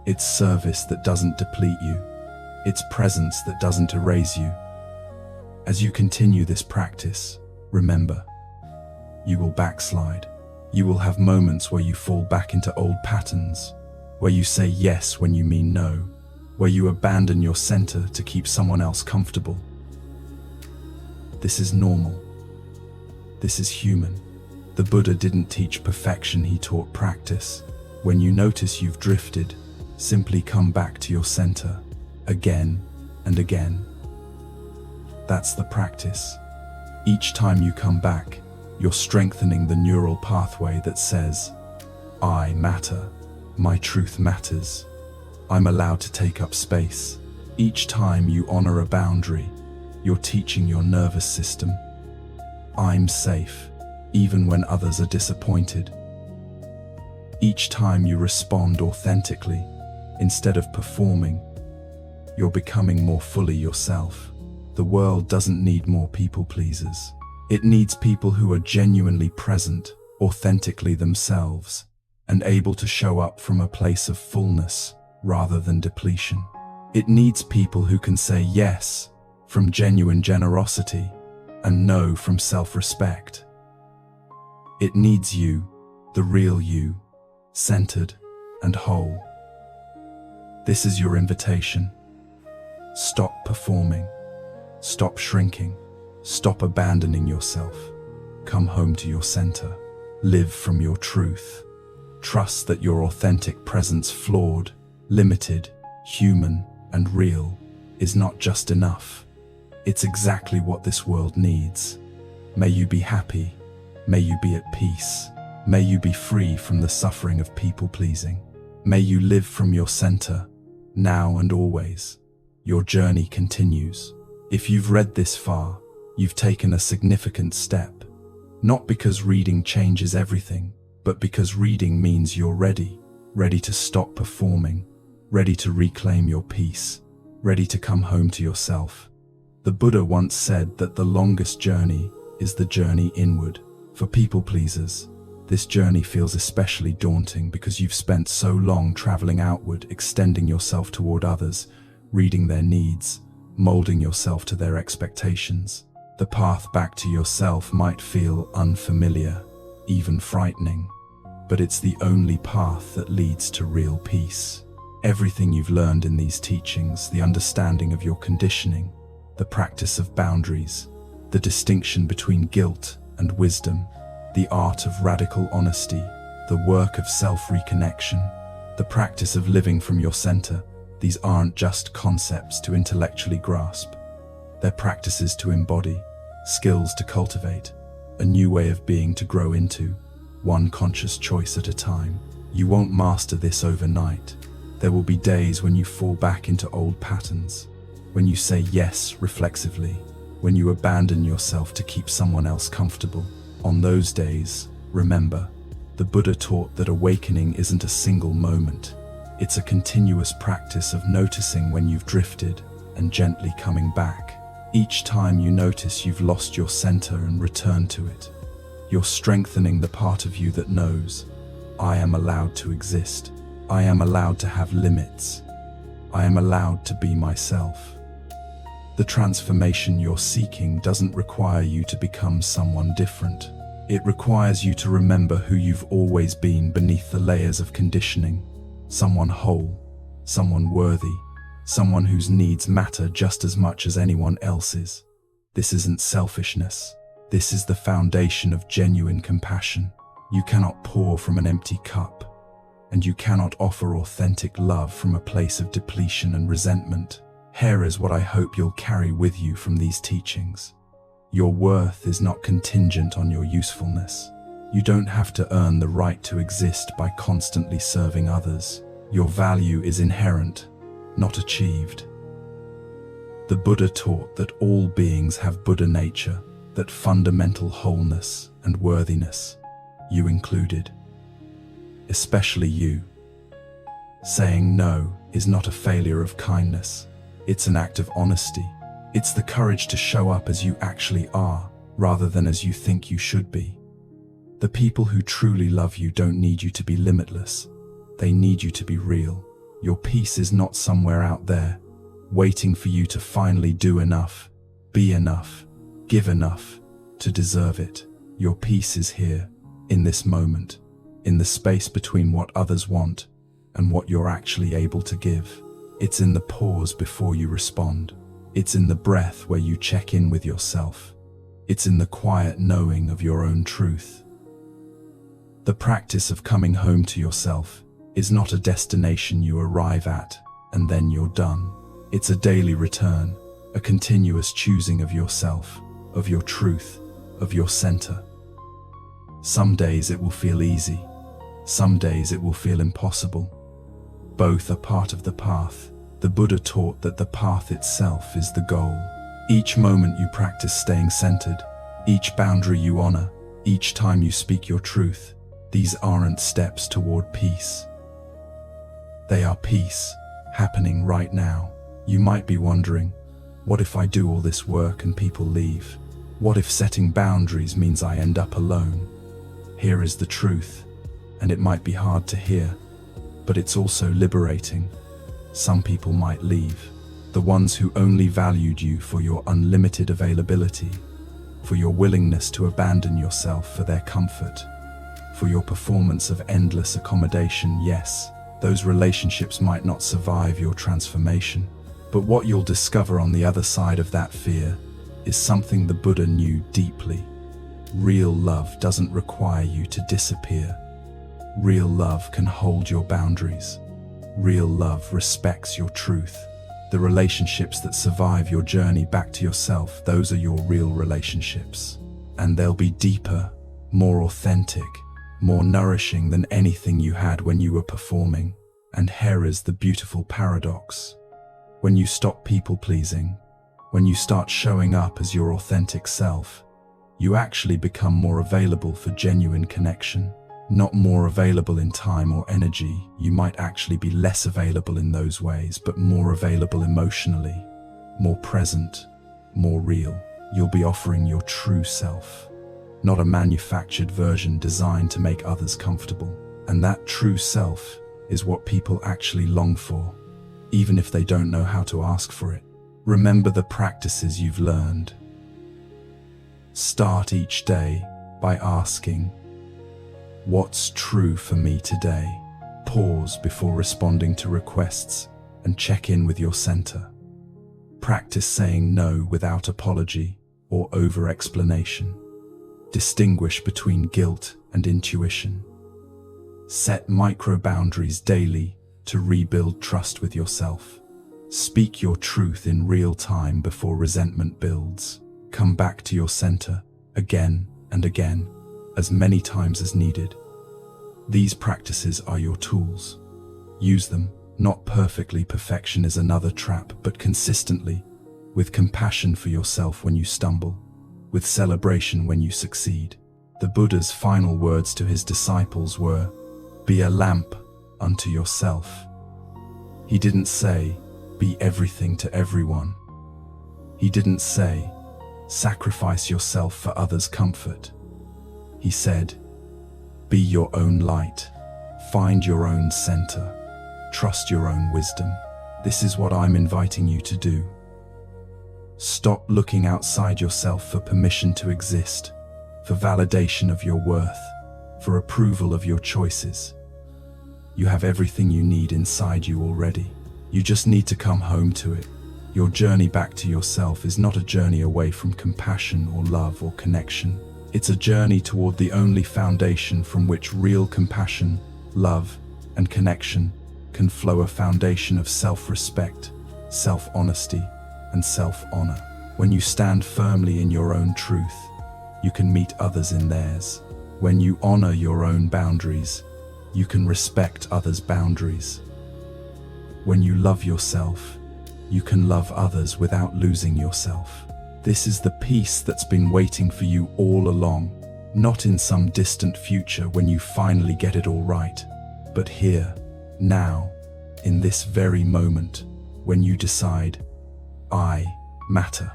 It's service that doesn't deplete you. It's presence that doesn't erase you. As you continue this practice, remember, you will backslide. You will have moments where you fall back into old patterns, where you say yes when you mean no, where you abandon your center to keep someone else comfortable. This is normal. This is human. The Buddha didn't teach perfection, he taught practice. When you notice you've drifted, simply come back to your center, again and again. That's the practice. Each time you come back, you're strengthening the neural pathway that says, I matter, my truth matters, I'm allowed to take up space. Each time you honor a boundary, you're teaching your nervous system, I'm safe, even when others are disappointed. Each time you respond authentically, instead of performing, you're becoming more fully yourself. The world doesn't need more people pleasers. It needs people who are genuinely present, authentically themselves, and able to show up from a place of fullness rather than depletion. It needs people who can say yes from genuine generosity and no from self-respect. It needs you, the real you, centered and whole. This is your invitation. Stop performing. Stop shrinking. Stop abandoning yourself. Come home to your center. Live from your truth. Trust that your authentic presence, flawed, limited, human, and real, is not just enough. It's exactly what this world needs. May you be happy. May you be at peace. May you be free from the suffering of people-pleasing. May you live from your center, now and always. Your journey continues. If you've read this far, you've taken a significant step. Not because reading changes everything, but because reading means you're ready. Ready to stop performing. Ready to reclaim your peace. Ready to come home to yourself. The Buddha once said that the longest journey is the journey inward. For people pleasers, this journey feels especially daunting because you've spent so long traveling outward, extending yourself toward others, reading their needs, molding yourself to their expectations. The path back to yourself might feel unfamiliar, even frightening, but it's the only path that leads to real peace. Everything you've learned in these teachings, the understanding of your conditioning, the practice of boundaries, the distinction between guilt and wisdom, the art of radical honesty, the work of self-reconnection, the practice of living from your center, these aren't just concepts to intellectually grasp. They're practices to embody, skills to cultivate, a new way of being to grow into, one conscious choice at a time. You won't master this overnight. There will be days when you fall back into old patterns, when you say yes reflexively, when you abandon yourself to keep someone else comfortable. On those days, remember, the Buddha taught that awakening isn't a single moment. It's a continuous practice of noticing when you've drifted and gently coming back. Each time you notice you've lost your center and return to it, you're strengthening the part of you that knows, I am allowed to exist. I am allowed to have limits. I am allowed to be myself. The transformation you're seeking doesn't require you to become someone different. It requires you to remember who you've always been beneath the layers of conditioning. Someone whole, someone worthy, someone whose needs matter just as much as anyone else's. This isn't selfishness. This is the foundation of genuine compassion. You cannot pour from an empty cup, and you cannot offer authentic love from a place of depletion and resentment. Here is what I hope you'll carry with you from these teachings. Your worth is not contingent on your usefulness. You don't have to earn the right to exist by constantly serving others. Your value is inherent, not achieved. The Buddha taught that all beings have Buddha nature, that fundamental wholeness and worthiness, you included. Especially you. Saying no is not a failure of kindness. It's an act of honesty. It's the courage to show up as you actually are, rather than as you think you should be. The people who truly love you don't need you to be limitless. They need you to be real. Your peace is not somewhere out there, waiting for you to finally do enough, be enough, give enough, to deserve it. Your peace is here, in this moment, in the space between what others want and what you're actually able to give. It's in the pause before you respond. It's in the breath where you check in with yourself. It's in the quiet knowing of your own truth. The practice of coming home to yourself is not a destination you arrive at and then you're done. It's a daily return, a continuous choosing of yourself, of your truth, of your center. Some days it will feel easy. Some days it will feel impossible. Both are part of the path. The Buddha taught that the path itself is the goal. Each moment you practice staying centered, each boundary you honor, each time you speak your truth, these aren't steps toward peace. They are peace, happening right now. You might be wondering, what if I do all this work and people leave? What if setting boundaries means I end up alone? Here is the truth, and it might be hard to hear, but it's also liberating. Some people might leave, the ones who only valued you for your unlimited availability, for your willingness to abandon yourself for their comfort, for your performance of endless accommodation. Yes, those relationships might not survive your transformation, but what you'll discover on the other side of that fear is something the Buddha knew deeply. Real love doesn't require you to disappear. Real love can hold your boundaries. Real love respects your truth. The relationships that survive your journey back to yourself, those are your real relationships. And they'll be deeper, more authentic, more nourishing than anything you had when you were performing. And here is the beautiful paradox. When you stop people-pleasing, when you start showing up as your authentic self, you actually become more available for genuine connection. Not more available in time or energy. You might actually be less available in those ways, but more available emotionally, more present, more real. You'll be offering your true self, not a manufactured version designed to make others comfortable. And that true self is what people actually long for, even if they don't know how to ask for it. Remember the practices you've learned. Start each day by asking, what's true for me today? Pause before responding to requests and check in with your center. Practice saying no without apology or over-explanation. Distinguish between guilt and intuition. Set micro-boundaries daily to rebuild trust with yourself. Speak your truth in real time before resentment builds. Come back to your center again and again, as many times as needed. These practices are your tools. Use them, not perfectly. Perfection is another trap, but consistently, with compassion for yourself when you stumble, with celebration when you succeed. The Buddha's final words to his disciples were, "Be a lamp unto yourself." He didn't say, "Be everything to everyone." He didn't say, "Sacrifice yourself for others' comfort." He said, "Be your own light. Find your own center. Trust your own wisdom." This is what I'm inviting you to do. Stop looking outside yourself for permission to exist, for validation of your worth, for approval of your choices. You have everything you need inside you already. You just need to come home to it. Your journey back to yourself is not a journey away from compassion or love or connection. It's a journey toward the only foundation from which real compassion, love, and connection can flow, a foundation of self-respect, self-honesty, and self-honor. When you stand firmly in your own truth, you can meet others in theirs. When you honor your own boundaries, you can respect others' boundaries. When you love yourself, you can love others without losing yourself. This is the peace that's been waiting for you all along, not in some distant future when you finally get it all right, but here, now, in this very moment, when you decide, I matter.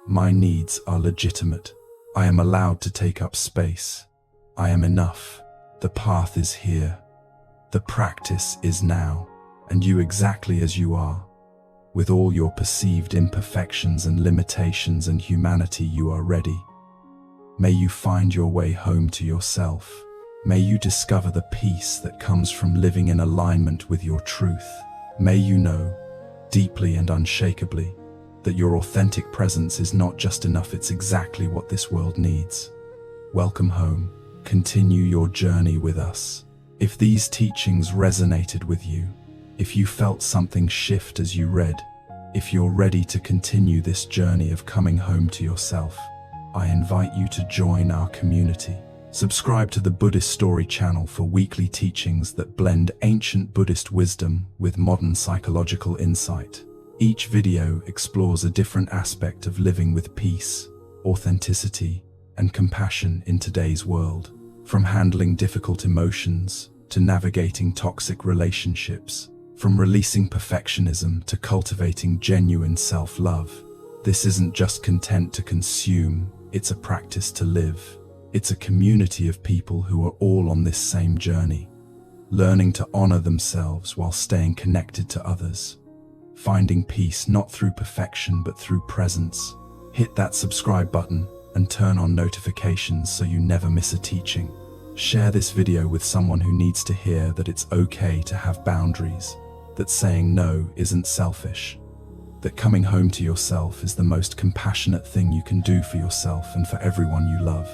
My needs are legitimate. I am allowed to take up space. I am enough. The path is here. The practice is now, and you exactly as you are. With all your perceived imperfections and limitations and humanity, you are ready. May you find your way home to yourself. May you discover the peace that comes from living in alignment with your truth. May you know, deeply and unshakably, that your authentic presence is not just enough, it's exactly what this world needs. Welcome home. Continue your journey with us. If these teachings resonated with you, if you felt something shift as you read, if you're ready to continue this journey of coming home to yourself, I invite you to join our community. Subscribe to the Buddhist Story channel for weekly teachings that blend ancient Buddhist wisdom with modern psychological insight. Each video explores a different aspect of living with peace, authenticity, and compassion in today's world. From handling difficult emotions to navigating toxic relationships, from releasing perfectionism to cultivating genuine self-love. This isn't just content to consume, it's a practice to live. It's a community of people who are all on this same journey, learning to honor themselves while staying connected to others, finding peace not through perfection but through presence. Hit that subscribe button and turn on notifications so you never miss a teaching. Share this video with someone who needs to hear that it's okay to have boundaries, that saying no isn't selfish, that coming home to yourself is the most compassionate thing you can do for yourself and for everyone you love.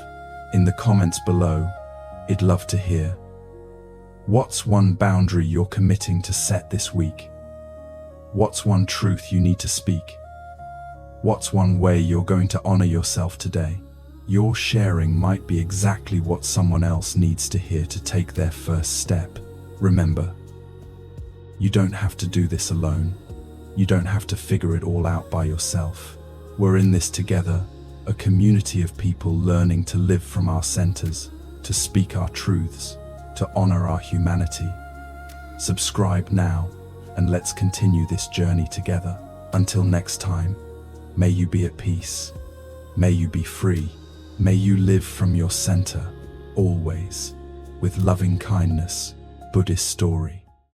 In the comments below, I'd love to hear. What's one boundary you're committing to set this week? What's one truth you need to speak? What's one way you're going to honor yourself today? Your sharing might be exactly what someone else needs to hear to take their first step. Remember, you don't have to do this alone. You don't have to figure it all out by yourself. We're in this together, a community of people learning to live from our centers, to speak our truths, to honor our humanity. Subscribe now, and let's continue this journey together. Until next time, may you be at peace. May you be free. May you live from your center, always. With loving kindness, Buddhist Story.